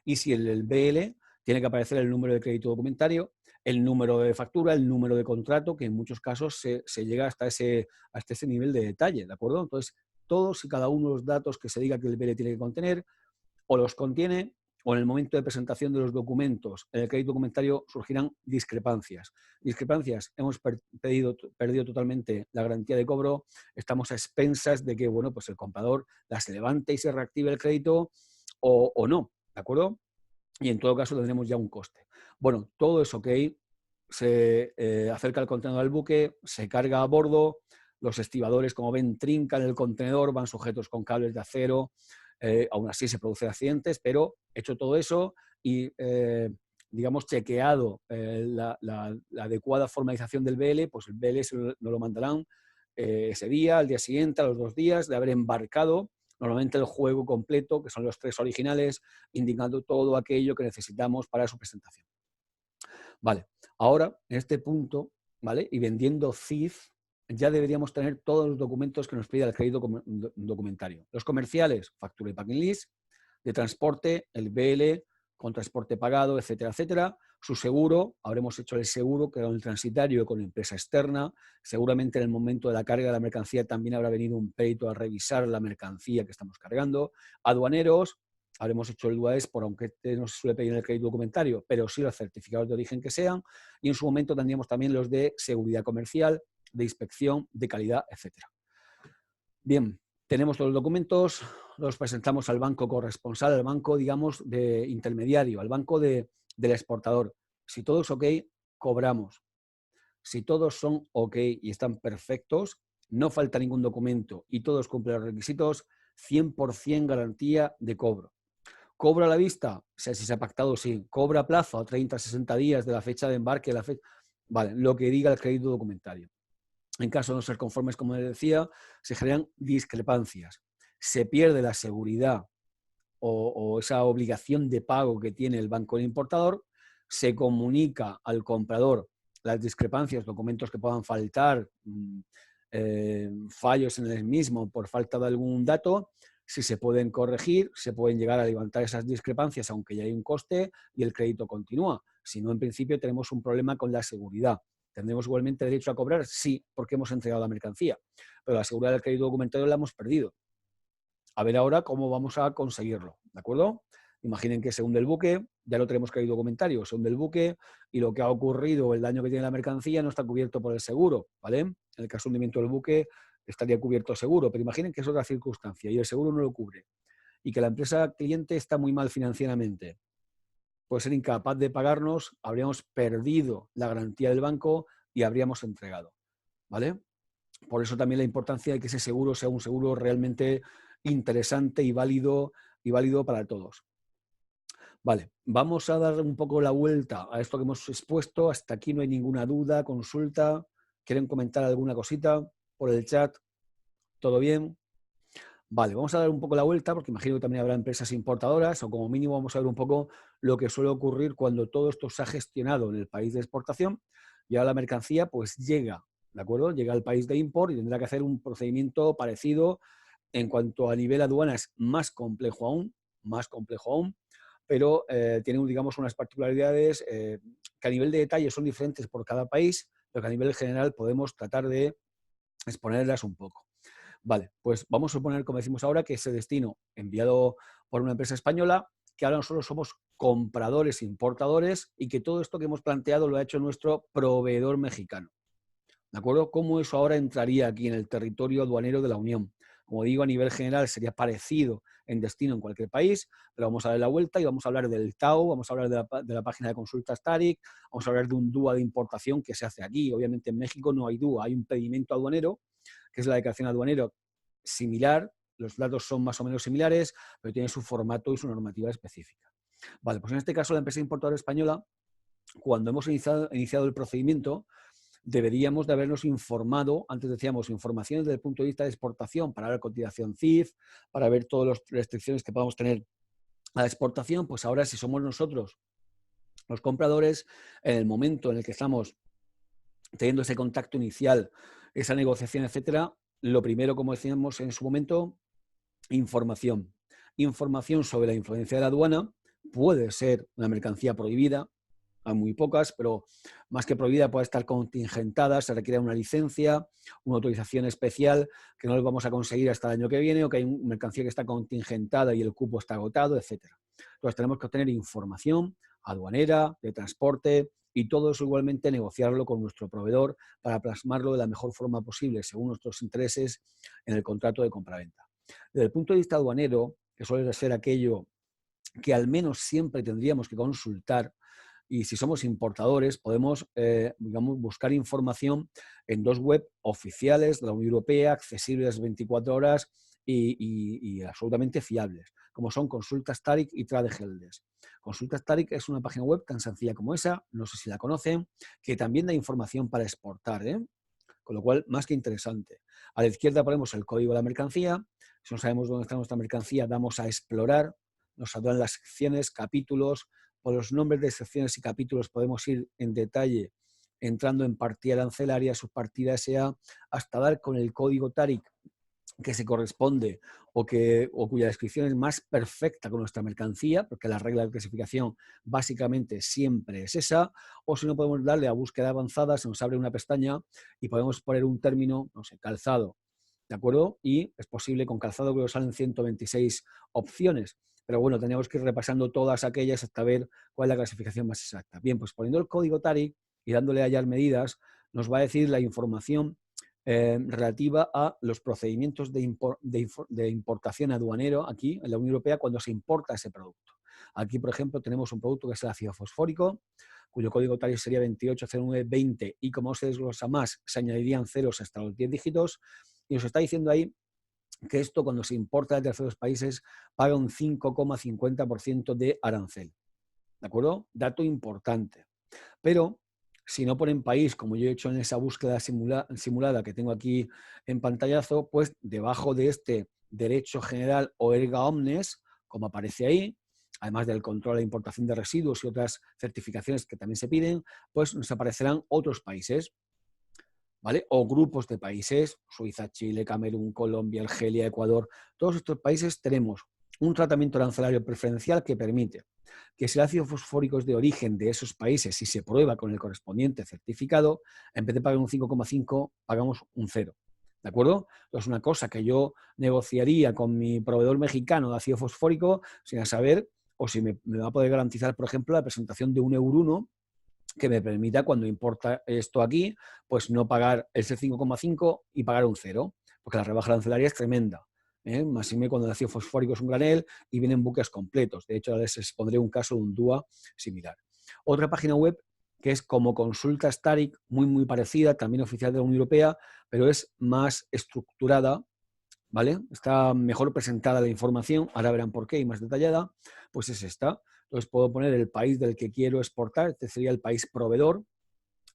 y si el BL tiene que aparecer el número de crédito documentario, el número de factura, el número de contrato, que en muchos casos se llega hasta ese nivel de detalle, ¿de acuerdo? Entonces, todos y cada uno de los datos que se diga que el BL tiene que contener, o los contiene, o en el momento de presentación de los documentos en el crédito documentario surgirán discrepancias. Discrepancias, hemos perdido totalmente la garantía de cobro, estamos a expensas de que, bueno, pues el comprador las levante y se reactive el crédito o no, ¿de acuerdo? Y en todo caso tendremos ya un coste. Bueno, todo es ok, se acerca el contenedor al buque, se carga a bordo, los estibadores, como ven, trincan el contenedor, van sujetos con cables de acero, aún así se producen accidentes, pero hecho todo eso y, digamos, chequeado la adecuada formalización del BL, pues el BL nos lo mandarán ese día, al día siguiente, a los 2 días de haber embarcado normalmente el juego completo, que son los 3 originales, indicando todo aquello que necesitamos para su presentación. Vale, ahora, en este punto, ¿vale? Y vendiendo CIF, ya deberíamos tener todos los documentos que nos pide el crédito documentario. Los comerciales, factura y packing list, de transporte, el BL, con transporte pagado, etcétera, etcétera. Su seguro, habremos hecho el seguro con el transitario con la empresa externa. Seguramente en el momento de la carga de la mercancía también habrá venido un perito a revisar la mercancía que estamos cargando. Aduaneros, habremos hecho el DUAES, por aunque no se suele pedir en el crédito documentario, pero sí los certificados de origen que sean. Y en su momento tendríamos también los de seguridad comercial, de inspección, de calidad, etcétera. Bien, tenemos todos los documentos, los presentamos al banco corresponsal, al banco, digamos, de intermediario, al banco del exportador. Si todo es ok, cobramos. Si todos son ok y están perfectos, no falta ningún documento y todos cumplen los requisitos, 100% garantía de cobro. ¿Cobra a la vista? O sea, si se ha pactado, sí. ¿Cobra a plazo a 30, 60 días de la fecha de embarque? Vale, lo que diga el crédito documentario. En caso de no ser conformes, como les decía, se generan discrepancias. Se pierde la seguridad o esa obligación de pago que tiene el banco del importador, se comunica al comprador las discrepancias, documentos que puedan faltar, fallos en el mismo por falta de algún dato, si se pueden corregir, se pueden llegar a levantar esas discrepancias, aunque ya hay un coste, y el crédito continúa. Si no, en principio tenemos un problema con la seguridad. ¿Tendremos igualmente derecho a cobrar? Sí, porque hemos entregado la mercancía, pero la seguridad del crédito documentario la hemos perdido. A ver ahora cómo vamos a conseguirlo, ¿de acuerdo? Imaginen que se hunde el buque, ya lo tenemos crédito documentario, se hunde el buque y lo que ha ocurrido, el daño que tiene la mercancía no está cubierto por el seguro, ¿vale? En el caso de hundimiento del buque estaría cubierto seguro, pero imaginen que es otra circunstancia y el seguro no lo cubre y que la empresa cliente está muy mal financieramente, puede ser incapaz de pagarnos, habríamos perdido la garantía del banco y habríamos entregado, ¿vale? Por eso también la importancia de que ese seguro sea un seguro realmente interesante y válido para todos. Vale, vamos a dar un poco la vuelta a esto que hemos expuesto. Hasta aquí no hay ninguna duda, consulta. ¿Quieren comentar alguna cosita por el chat? ¿Todo bien? Vale, vamos a dar un poco la vuelta porque imagino que también habrá empresas importadoras o como mínimo vamos a ver un poco lo que suele ocurrir cuando todo esto se ha gestionado en el país de exportación y ahora la mercancía pues llega, ¿de acuerdo? Llega al país de import y tendrá que hacer un procedimiento parecido. En cuanto a nivel aduanas, más complejo aún, pero tiene, digamos, unas particularidades que a nivel de detalle son diferentes por cada país, pero que a nivel general podemos tratar de exponerlas un poco. Vale, pues vamos a suponer, como decimos ahora, que ese destino enviado por una empresa española, que ahora nosotros somos compradores e importadores y que todo esto que hemos planteado lo ha hecho nuestro proveedor mexicano. ¿De acuerdo? ¿Cómo eso ahora entraría aquí en el territorio aduanero de la Unión? Como digo, a nivel general sería parecido en destino en cualquier país, pero vamos a dar la vuelta y vamos a hablar del TAU, vamos a hablar de la página de consultas TARIC, vamos a hablar de un DUA de importación que se hace aquí. Obviamente en México no hay DUA, hay un pedimento aduanero, que es la declaración aduanero similar, los datos son más o menos similares, pero tiene su formato y su normativa específica. Vale, pues en este caso la empresa importadora española, cuando hemos iniciado el procedimiento, deberíamos de habernos informado, antes decíamos, informaciones desde el punto de vista de exportación para ver cotización CIF, para ver todas las restricciones que podamos tener a la exportación. Pues ahora, si somos nosotros los compradores, en el momento en el que estamos teniendo ese contacto inicial, esa negociación, etcétera, lo primero, como decíamos en su momento, información. Información sobre la influencia de la aduana. Puede ser una mercancía prohibida, hay muy pocas, pero más que prohibida puede estar contingentada, se requiere una licencia, una autorización especial que no lo vamos a conseguir hasta el año que viene, o que hay una mercancía que está contingentada y el cupo está agotado, etc. Entonces tenemos que obtener información aduanera, de transporte, y todo eso igualmente negociarlo con nuestro proveedor para plasmarlo de la mejor forma posible según nuestros intereses en el contrato de compraventa. Desde el punto de vista aduanero, que suele ser aquello que al menos siempre tendríamos que consultar, y si somos importadores podemos digamos, buscar información en dos webs oficiales de la Unión Europea, accesibles 24 horas y absolutamente fiables, como son Consultas TARIC y Tradeheldes. Consultas TARIC es una página web tan sencilla como esa, no sé si la conocen, que también da información para exportar, con lo cual, más que interesante. A la izquierda ponemos el código de la mercancía. Si no sabemos dónde está nuestra mercancía, damos a explorar, nos dan las secciones, capítulos. Por los nombres de secciones y capítulos podemos ir en detalle entrando en partida arancelaria, subpartida SA, hasta dar con el código TARIC que se corresponde o cuya descripción es más perfecta con nuestra mercancía, porque la regla de clasificación básicamente siempre es esa, o si no podemos darle a búsqueda avanzada, se nos abre una pestaña y podemos poner un término, no sé, calzado, ¿de acuerdo? Y es posible con calzado que nos salen 126 opciones, pero bueno, tenemos que ir repasando todas aquellas hasta ver cuál es la clasificación más exacta. Bien, pues poniendo el código TARIC y dándole a hallar medidas, nos va a decir la información relativa a los procedimientos de importación aduanero aquí en la Unión Europea cuando se importa ese producto. Aquí, por ejemplo, tenemos un producto que es el ácido fosfórico, cuyo código TARIC sería 280920 y como se desglosa más, se añadirían ceros hasta los 10 dígitos y nos está diciendo ahí que esto cuando se importa de terceros países paga un 5,50% de arancel. ¿De acuerdo? Dato importante. Pero si no ponen país, como yo he hecho en esa búsqueda simulada que tengo aquí en pantallazo, pues debajo de este derecho general o erga omnes, como aparece ahí, además del control de importación de residuos y otras certificaciones que también se piden, pues nos aparecerán otros países, ¿vale? O grupos de países, Suiza, Chile, Camerún, Colombia, Argelia, Ecuador. Todos estos países tenemos un tratamiento arancelario preferencial que permite que si el ácido fosfórico es de origen de esos países y se prueba con el correspondiente certificado, en vez de pagar un 5,5, pagamos un 0. ¿De acuerdo? Entonces, una cosa que yo negociaría con mi proveedor mexicano de ácido fosfórico sin saber o si me va a poder garantizar, por ejemplo, la presentación de un Euro que me permita, cuando importa esto aquí, pues no pagar ese 5,5 y pagar un 0, porque la rebaja arancelaria es tremenda. Más cuando el ácido fosfórico es un granel y vienen buques completos. De hecho, les expondré un caso de un DUA similar. Otra página web que es como Consultas TARIC, muy parecida, también oficial de la Unión Europea, pero es más estructurada, ¿vale? Está mejor presentada la información, ahora verán por qué y más detallada, pues es esta. Entonces puedo poner el país del que quiero exportar, este sería el país proveedor.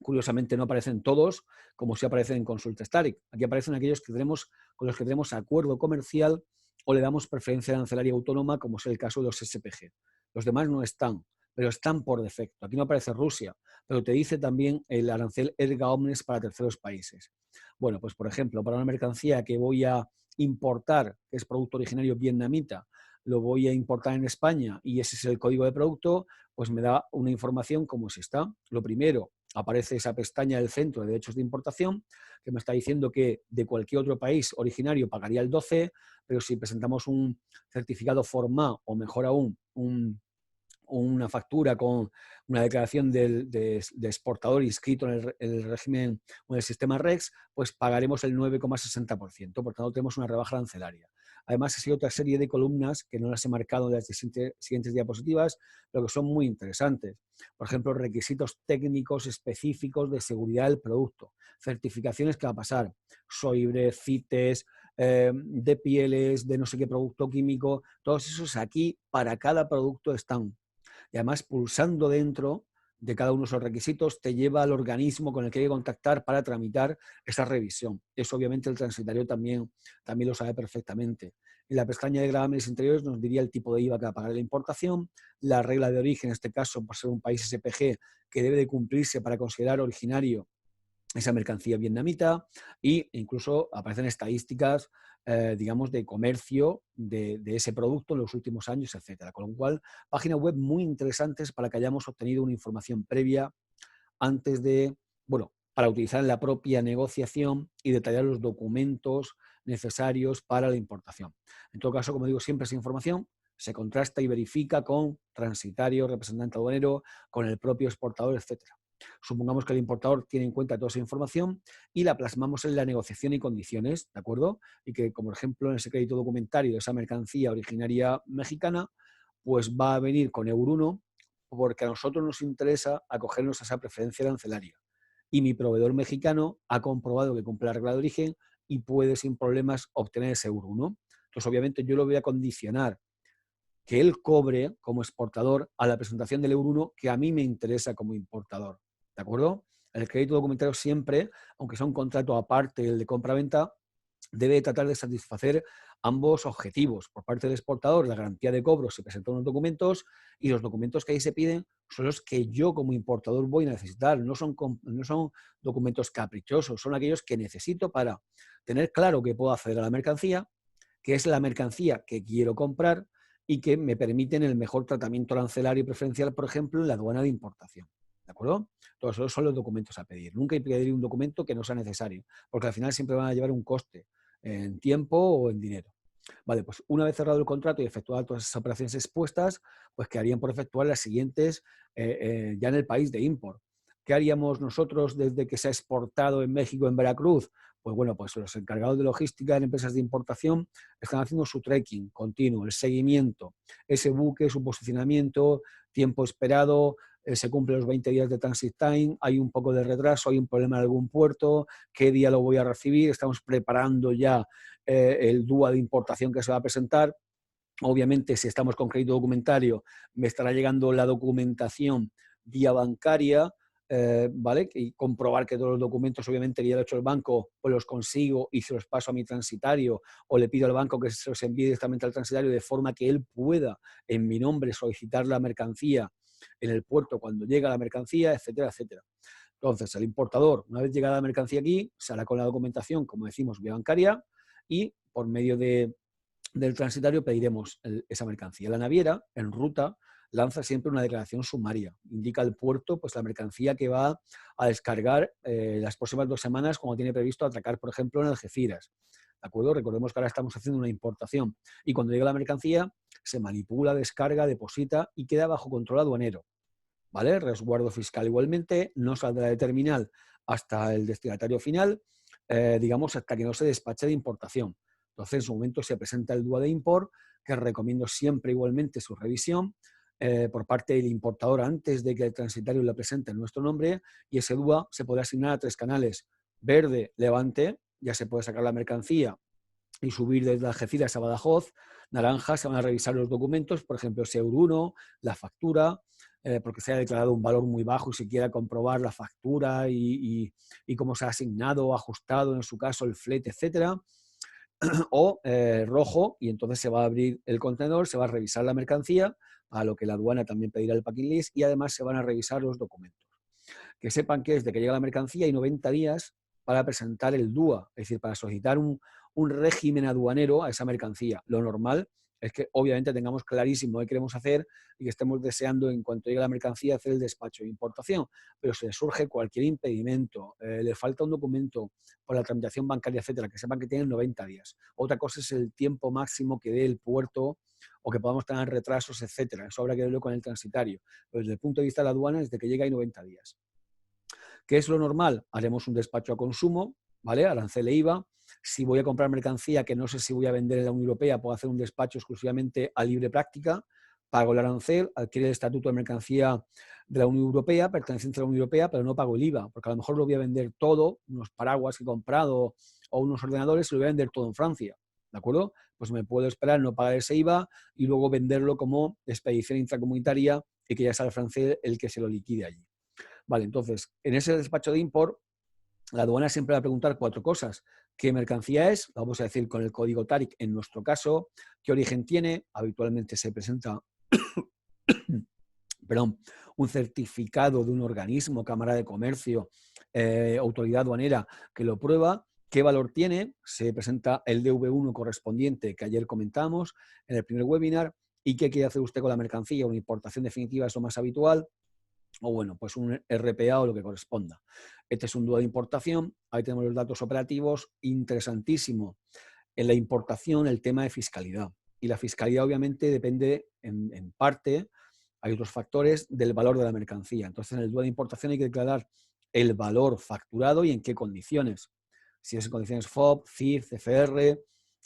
Curiosamente no aparecen todos, como si aparecen en Consultas TARIC. Aquí aparecen aquellos que con los que tenemos acuerdo comercial o le damos preferencia arancelaria autónoma, como es el caso de los SPG. Los demás no están, pero están por defecto. Aquí no aparece Rusia, pero te dice también el arancel erga omnes para terceros países. Bueno, pues por ejemplo, para una mercancía que voy a importar, que es producto originario vietnamita, lo voy a importar en España y ese es el código de producto, pues me da una información como es esta. Lo primero, aparece esa pestaña del centro de derechos de importación que me está diciendo que de cualquier otro país originario pagaría el 12, pero si presentamos un certificado formal o mejor aún un una factura con una declaración de exportador inscrito en el régimen o en el sistema REX, pues pagaremos el 9,60%. Por tanto, tenemos una rebaja arancelaria. Además, hay otra serie de columnas que no las he marcado en las siguientes diapositivas, pero que son muy interesantes. Por ejemplo, requisitos técnicos específicos de seguridad del producto, certificaciones que va a pasar, SOIBRE, CITES, de pieles, de no sé qué producto químico, todos esos aquí para cada producto están. Y además, pulsando dentro de cada uno de esos requisitos, te lleva al organismo con el que hay que contactar para tramitar esa revisión. Eso obviamente el transitario también lo sabe perfectamente. En la pestaña de gravámenes interiores nos diría el tipo de IVA que va a pagar la importación, la regla de origen, en este caso por ser un país SPG, que debe de cumplirse para considerar originario esa mercancía vietnamita, e incluso aparecen estadísticas, digamos, de comercio de ese producto en los últimos años, etcétera. Con lo cual, páginas web muy interesantes para que hayamos obtenido una información previa antes de, bueno, para utilizar en la propia negociación y detallar los documentos necesarios para la importación. En todo caso, como digo, siempre esa información se contrasta y verifica con transitario, representante aduanero, con el propio exportador, etcétera. Supongamos que el importador tiene en cuenta toda esa información y la plasmamos en la negociación y condiciones, ¿de acuerdo? Y que, como ejemplo, en ese crédito documentario de esa mercancía originaria mexicana, pues va a venir con Euro 1 porque a nosotros nos interesa acogernos a esa preferencia arancelaria. Y mi proveedor mexicano ha comprobado que cumple la regla de origen y puede sin problemas obtener ese Euro 1. Entonces, obviamente, yo lo voy a condicionar que él cobre como exportador a la presentación del Euro 1 que a mí me interesa como importador. ¿De acuerdo? El crédito documentario siempre, aunque sea un contrato aparte del de compra-venta, debe tratar de satisfacer ambos objetivos. Por parte del exportador, la garantía de cobro, se presentan unos documentos y los documentos que ahí se piden son los que yo como importador voy a necesitar. No son documentos caprichosos, son aquellos que necesito para tener claro que puedo acceder a la mercancía, que es la mercancía que quiero comprar y que me permiten el mejor tratamiento arancelario y preferencial, por ejemplo, en la aduana de importación. ¿De acuerdo? Todos esos son los documentos a pedir. Nunca hay que pedir un documento que no sea necesario, porque al final siempre van a llevar un coste en tiempo o en dinero. Vale, pues una vez cerrado el contrato y efectuadas todas esas operaciones expuestas, pues quedarían por efectuar las siguientes ya en el país de import. ¿Qué haríamos nosotros desde que se ha exportado en México, en Veracruz? Pues bueno, pues los encargados de logística en empresas de importación están haciendo su tracking continuo, el seguimiento, ese buque, su posicionamiento, tiempo esperado, se cumplen los 20 días de transit time, hay un poco de retraso, hay un problema en algún puerto, qué día lo voy a recibir, estamos preparando ya el DUA de importación que se va a presentar. Obviamente, si estamos con crédito documentario, me estará llegando la documentación vía bancaria, ¿vale? Y comprobar que todos los documentos, obviamente, que ya lo ha hecho el banco, pues los consigo y se los paso a mi transitario, o le pido al banco que se los envíe directamente al transitario de forma que él pueda, en mi nombre, solicitar la mercancía en el puerto cuando llega la mercancía, etcétera, etcétera. Entonces, el importador, una vez llegada la mercancía aquí, se hará con la documentación, como decimos, vía bancaria, y por medio del transitario pediremos esa mercancía. La naviera, en ruta, lanza siempre una declaración sumaria. Indica al puerto pues, la mercancía que va a descargar las próximas 2 semanas, como tiene previsto atracar, por ejemplo, en Algeciras. ¿De acuerdo? Recordemos que ahora estamos haciendo una importación y cuando llega la mercancía se manipula, descarga, deposita y queda bajo control aduanero. ¿Vale? Resguardo fiscal igualmente, no saldrá de terminal hasta el destinatario final, digamos, hasta que no se despache de importación. Entonces, en su momento se presenta el DUA de import, que recomiendo siempre igualmente su revisión por parte del importador antes de que el transitario le presente en nuestro nombre, y ese DUA se puede asignar a 3 canales. Verde, Levante, ya se puede sacar la mercancía y subir desde Algeciras a Badajoz. Naranja, se van a revisar los documentos, por ejemplo, ese Euro 1, la factura, porque se ha declarado un valor muy bajo y se quiera comprobar la factura y cómo se ha asignado o ajustado, en su caso, el flete, etcétera. O rojo, y entonces se va a abrir el contenedor, se va a revisar la mercancía, a lo que la aduana también pedirá el packing list, y además se van a revisar los documentos. Que sepan que desde que llega la mercancía hay 90 días para presentar el DUA, es decir, para solicitar un régimen aduanero a esa mercancía. Lo normal es que obviamente tengamos clarísimo qué queremos hacer y que estemos deseando en cuanto llegue la mercancía hacer el despacho de importación. Pero si les surge cualquier impedimento, le falta un documento por la tramitación bancaria, etcétera, que sepan que tienen 90 días. Otra cosa es el tiempo máximo que dé el puerto o que podamos tener retrasos, etcétera. Eso habrá que verlo con el transitario. Pero desde el punto de vista de la aduana, desde que llega hay 90 días. ¿Qué es lo normal? Haremos un despacho a consumo, ¿vale? Arancel e IVA. Si voy a comprar mercancía que no sé si voy a vender en la Unión Europea, puedo hacer un despacho exclusivamente a libre práctica, pago el arancel, adquiere el estatuto de mercancía de la Unión Europea, perteneciente a la Unión Europea, pero no pago el IVA, porque a lo mejor lo voy a vender todo, unos paraguas que he comprado o unos ordenadores, lo voy a vender todo en Francia, ¿de acuerdo? Pues me puedo esperar no pagar ese IVA y luego venderlo como expedición intracomunitaria y que ya sea el francés el que se lo liquide allí. Vale, entonces, en ese despacho de import, la aduana siempre va a preguntar 4 cosas. ¿Qué mercancía es? Vamos a decir con el código TARIC en nuestro caso. ¿Qué origen tiene? Habitualmente se presenta perdón, un certificado de un organismo, Cámara de Comercio, autoridad aduanera que lo prueba. ¿Qué valor tiene? Se presenta el DV1 correspondiente que ayer comentamos en el primer webinar. ¿Y qué quiere hacer usted con la mercancía? ¿Una importación definitiva es lo más habitual? O bueno, pues un RPA o lo que corresponda. Este es un DUA de importación. Ahí tenemos los datos operativos. Interesantísimo. En la importación, el tema de fiscalidad. Y la fiscalidad obviamente depende en parte, hay otros factores, del valor de la mercancía. Entonces en el DUA de importación hay que declarar el valor facturado y en qué condiciones. Si es en condiciones FOB, CIF, CFR,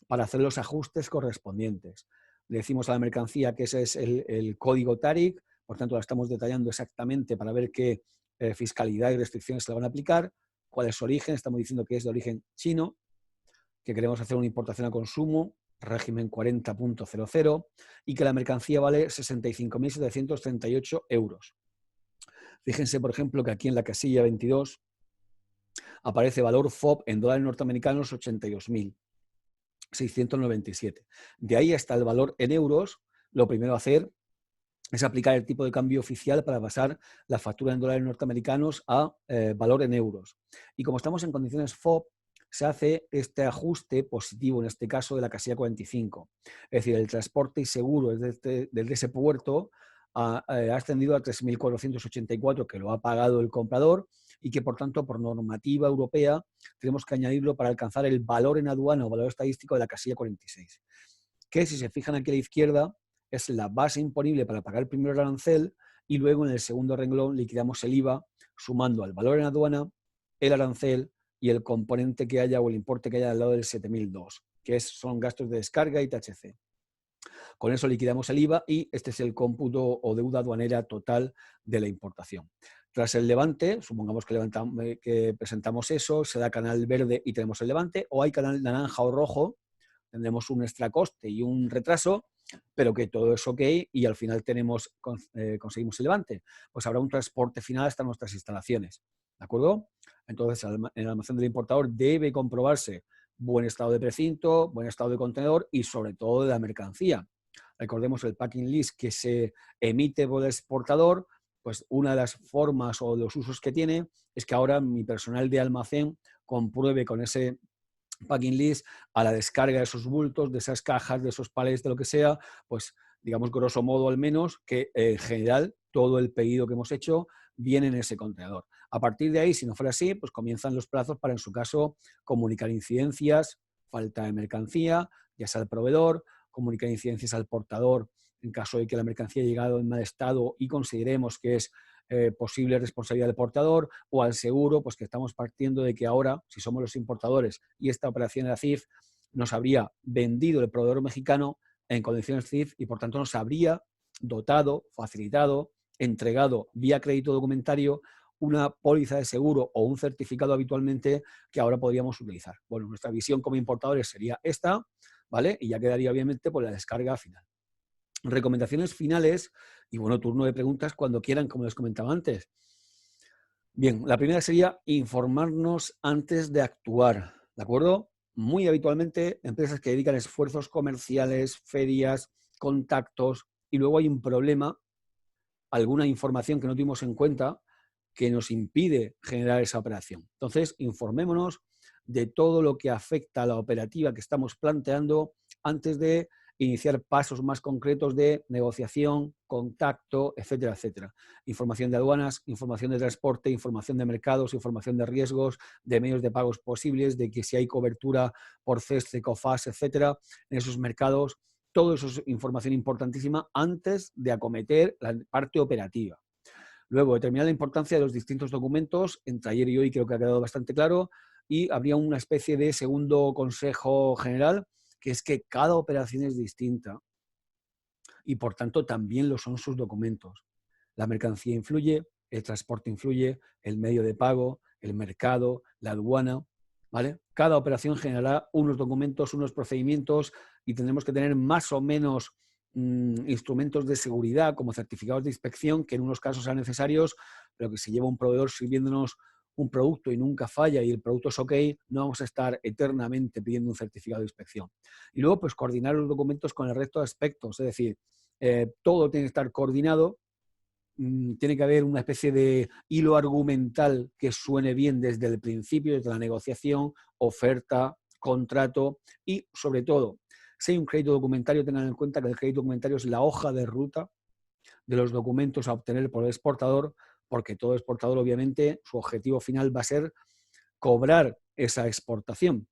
para hacer los ajustes correspondientes. Le decimos a la mercancía que ese es el código TARIC, por tanto la estamos detallando exactamente para ver qué fiscalidad y restricciones se le van a aplicar, cuál es su origen, estamos diciendo que es de origen chino, que queremos hacer una importación a consumo, régimen 40.00, y que la mercancía vale 65.738 euros. Fíjense, por ejemplo, que aquí en la casilla 22 aparece valor FOB en dólares norteamericanos 82.697. De ahí hasta el valor en euros, lo primero a hacer es aplicar el tipo de cambio oficial para pasar la factura en dólares norteamericanos a valor en euros. Y como estamos en condiciones FOB, se hace este ajuste positivo, en este caso de la casilla 45. Es decir, el transporte y seguro desde ese puerto ha ascendido a 3.484, que lo ha pagado el comprador y que, por tanto, por normativa europea, tenemos que añadirlo para alcanzar el valor en aduana o valor estadístico de la casilla 46. Que, si se fijan aquí a la izquierda, es la base imponible para pagar primero el arancel y luego en el segundo renglón liquidamos el IVA sumando al valor en aduana, el arancel y el componente que haya o el importe que haya al lado del 7.002, que son gastos de descarga y THC. Con eso liquidamos el IVA y este es el cómputo o deuda aduanera total de la importación. Tras el levante, supongamos que presentamos eso, se da canal verde y tenemos el levante, o hay canal naranja o rojo, tendremos un extra coste y un retraso, pero que todo es ok y al final conseguimos el levante. Pues habrá un transporte final hasta nuestras instalaciones, ¿de acuerdo? Entonces, en el almacén del importador debe comprobarse buen estado de precinto, buen estado de contenedor y sobre todo de la mercancía. Recordemos el packing list que se emite por el exportador, pues una de las formas o de los usos que tiene es que ahora mi personal de almacén compruebe con ese packing list a la descarga de esos bultos, de esas cajas, de esos palets, de lo que sea, pues digamos grosso modo al menos que en general todo el pedido que hemos hecho viene en ese contenedor. A partir de ahí, si no fuera así, pues comienzan los plazos para en su caso comunicar incidencias, falta de mercancía, ya sea al proveedor, comunicar incidencias al portador en caso de que la mercancía haya llegado en mal estado y consideremos que es posible responsabilidad del portador, o al seguro, pues que estamos partiendo de que ahora, si somos los importadores y esta operación de la CIF, nos habría vendido el proveedor mexicano en condiciones CIF y por tanto nos habría dotado, facilitado, entregado vía crédito documentario una póliza de seguro o un certificado habitualmente que ahora podríamos utilizar. Bueno, nuestra visión como importadores sería esta, ¿vale? Y ya quedaría obviamente por la descarga final. Recomendaciones finales y bueno, turno de preguntas cuando quieran, como les comentaba antes. Bien, la primera sería informarnos antes de actuar, ¿de acuerdo? Muy habitualmente empresas que dedican esfuerzos comerciales, ferias, contactos y luego hay un problema, alguna información que no tuvimos en cuenta que nos impide generar esa operación. Entonces, informémonos de todo lo que afecta a la operativa que estamos planteando antes de iniciar pasos más concretos de negociación, contacto, etcétera, etcétera. Información de aduanas, información de transporte, información de mercados, información de riesgos, de medios de pagos posibles, de que si hay cobertura por CESCE, COFAS, etcétera, en esos mercados. Todo eso es información importantísima antes de acometer la parte operativa. Luego, determinar la importancia de los distintos documentos. Entre ayer y hoy creo que ha quedado bastante claro. Y habría una especie de segundo consejo general, que es que cada operación es distinta y, por tanto, también lo son sus documentos. La mercancía influye, el transporte influye, el medio de pago, el mercado, la aduana, ¿vale? Cada operación generará unos documentos, unos procedimientos y tendremos que tener más o menos instrumentos de seguridad como certificados de inspección que en unos casos sean necesarios, pero que si lleva un proveedor sirviéndonos un producto y nunca falla y el producto es ok, no vamos a estar eternamente pidiendo un certificado de inspección. Y luego, pues coordinar los documentos con el resto de aspectos, es decir, todo tiene que estar coordinado. Tiene que haber una especie de hilo argumental que suene bien desde el principio, desde la negociación, oferta, contrato y, sobre todo, si hay un crédito documentario, tengan en cuenta que el crédito documentario es la hoja de ruta de los documentos a obtener por el exportador, porque todo exportador, obviamente, su objetivo final va a ser cobrar esa exportación.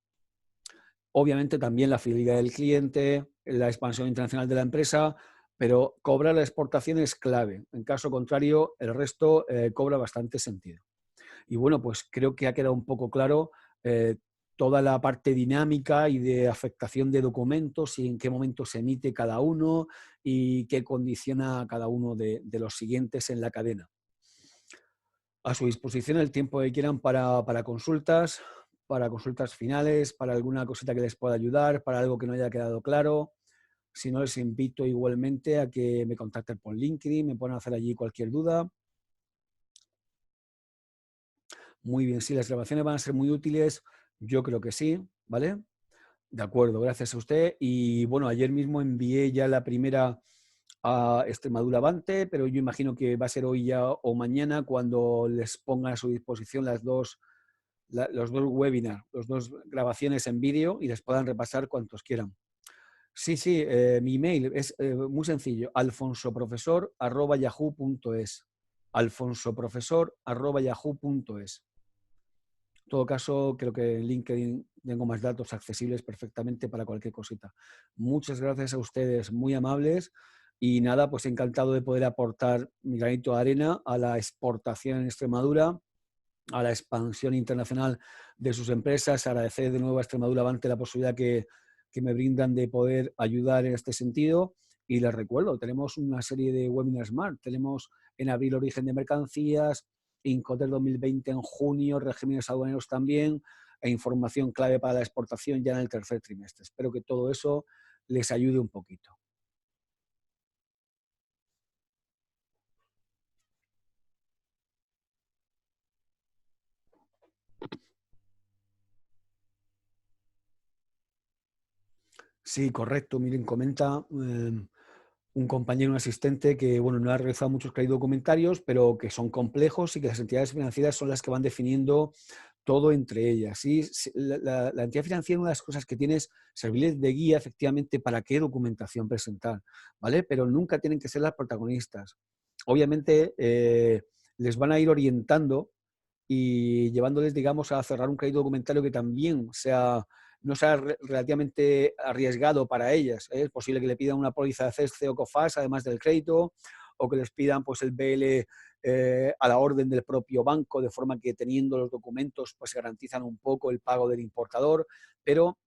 Obviamente también la fidelidad del cliente, la expansión internacional de la empresa, pero cobrar la exportación es clave. En caso contrario, el resto cobra bastante sentido. Y bueno, pues creo que ha quedado un poco claro toda la parte dinámica y de afectación de documentos y en qué momento se emite cada uno y qué condiciona a cada uno de los siguientes en la cadena. A su disposición el tiempo que quieran para consultas finales, para alguna cosita que les pueda ayudar, para algo que no haya quedado claro. Si no, les invito igualmente a que me contacten por LinkedIn, me puedan hacer allí cualquier duda. Muy bien, sí, las grabaciones van a ser muy útiles. Yo creo que sí, ¿vale? De acuerdo, gracias a usted. Y bueno, ayer mismo envié ya la primera a Extremadura Avante, pero yo imagino que va a ser hoy ya o mañana cuando les ponga a su disposición los dos webinars, las dos grabaciones en vídeo y les puedan repasar cuantos quieran. Sí, sí, mi email es muy sencillo, alfonsoprofesor@yahoo.es. alfonsoprofesor@yahoo.es. En todo caso, creo que en LinkedIn tengo más datos accesibles perfectamente para cualquier cosita. Muchas gracias a ustedes, muy amables. Y nada, pues encantado de poder aportar mi granito de arena a la exportación en Extremadura, a la expansión internacional de sus empresas. Agradecer de nuevo a Extremadura Avante la posibilidad que me brindan de poder ayudar en este sentido. Y les recuerdo, tenemos una serie de webinars más. Tenemos en abril origen de mercancías, Incoterm 2020 en junio, regímenes aduaneros también, e información clave para la exportación ya en el tercer trimestre. Espero que todo eso les ayude un poquito. Sí, correcto. Miren, comenta un compañero, un asistente, que bueno, no ha realizado muchos documentarios, pero que son complejos y que las entidades financieras son las que van definiendo todo entre ellas. ¿Sí? La entidad financiera, una de las cosas que tiene es servirles de guía efectivamente para qué documentación presentar, ¿vale? Pero nunca tienen que ser las protagonistas. Obviamente les van a ir orientando y llevándoles, digamos, a cerrar un crédito documentario que también no sea relativamente arriesgado para ellas. Es posible que le pidan una póliza de CESCE o COFAS, además del crédito, o que les pidan pues, el BL a la orden del propio banco, de forma que teniendo los documentos pues garantizan un poco el pago del importador, pero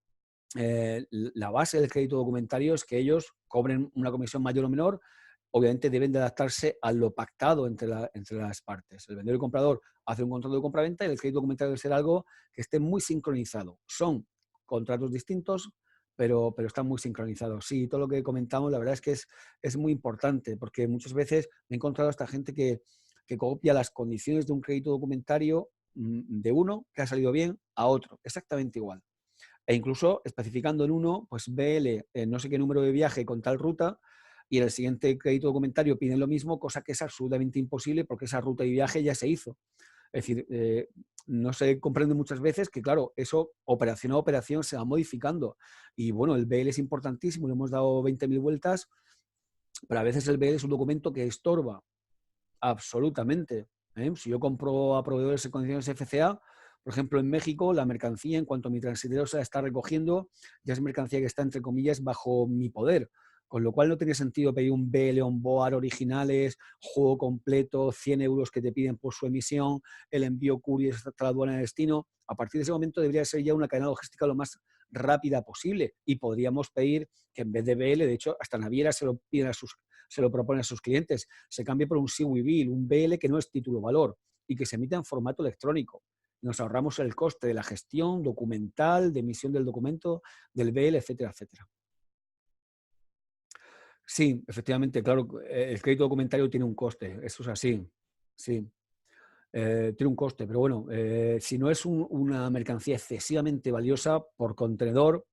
la base del crédito documentario es que ellos cobren una comisión mayor o menor. Obviamente deben de adaptarse a lo pactado entre las partes. El vendedor y el comprador hace un contrato de compraventa y el crédito documentario debe ser algo que esté muy sincronizado. Son contratos distintos, pero están muy sincronizados. Sí, todo lo que comentamos, la verdad es que es muy importante, porque muchas veces me he encontrado a esta gente que copia las condiciones de un crédito documentario de uno que ha salido bien a otro, exactamente igual. E incluso especificando en uno, pues BL, no sé qué número de viaje con tal ruta, y en el siguiente crédito documentario piden lo mismo, cosa que es absolutamente imposible porque esa ruta y viaje ya se hizo. Es decir, no se comprende muchas veces que, claro, eso operación a operación se va modificando. Y bueno, el BL es importantísimo, le hemos dado 20.000 vueltas, pero a veces el BL es un documento que estorba absolutamente. Si yo compro a proveedores en condiciones FCA, por ejemplo, en México, la mercancía, en cuanto mi transitero se la está recogiendo, ya es mercancía que está, entre comillas, bajo mi poder. Con lo cual no tiene sentido pedir un BL on board originales, juego completo, 100 euros que te piden por su emisión, el envío courier hasta la aduana de destino. A partir de ese momento debería ser ya una cadena logística lo más rápida posible y podríamos pedir que en vez de BL, de hecho, hasta navieras se lo proponen a sus clientes, se cambie por un SIWI Bill, un BL que no es título valor y que se emita en formato electrónico. Nos ahorramos el coste de la gestión documental, de emisión del documento, del BL, etcétera, etcétera. Sí, efectivamente, claro, el crédito documentario tiene un coste, eso es así, sí, tiene un coste, pero bueno, si no es una mercancía excesivamente valiosa por contenedor,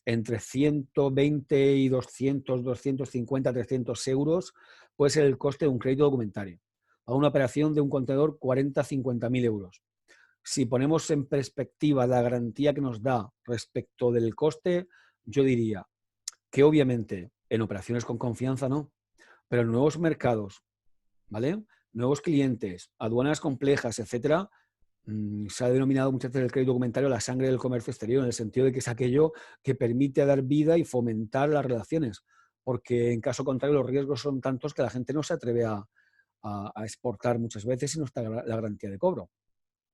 entre 120 y 200, 250, 300 euros puede ser el coste de un crédito documentario. A una operación de un contenedor, 40, 50.000 euros. Si ponemos en perspectiva la garantía que nos da respecto del coste, yo diría que obviamente en operaciones con confianza no, pero en nuevos mercados, ¿vale? Nuevos clientes, aduanas complejas, etcétera, se ha denominado muchas veces el crédito documentario la sangre del comercio exterior, en el sentido de que es aquello que permite dar vida y fomentar las relaciones, porque en caso contrario los riesgos son tantos que la gente no se atreve a exportar muchas veces si no está la garantía de cobro.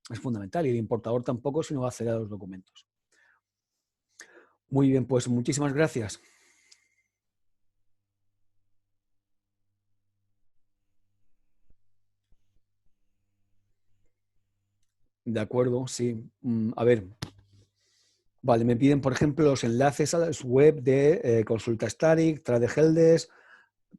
Es fundamental, y el importador tampoco si no va a acceder a los documentos. Muy bien, pues muchísimas gracias. De acuerdo, sí. A ver, vale, me piden, por ejemplo, los enlaces a la web de Consulta Static, Tradeheldes.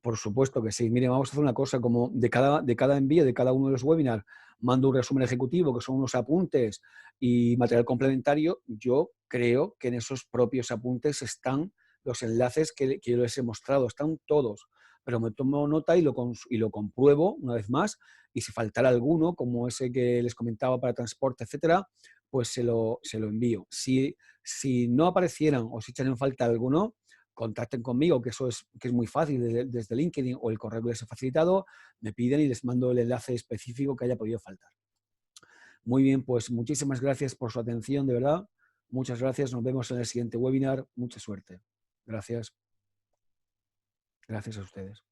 Por supuesto que sí. Mire, vamos a hacer una cosa, como de cada envío, de cada uno de los webinars, mando un resumen ejecutivo, que son unos apuntes y material complementario. Yo creo que en esos propios apuntes están los enlaces que yo les he mostrado, están todos. Pero me tomo nota y lo compruebo una vez más. Y si faltara alguno, como ese que les comentaba para transporte, etcétera, pues se lo envío. Si no aparecieran o si echan en falta alguno, contacten conmigo, que es muy fácil, desde LinkedIn o el correo que les he facilitado, me piden y les mando el enlace específico que haya podido faltar. Muy bien, pues muchísimas gracias por su atención, de verdad. Muchas gracias, nos vemos en el siguiente webinar. Mucha suerte. Gracias. Gracias a ustedes.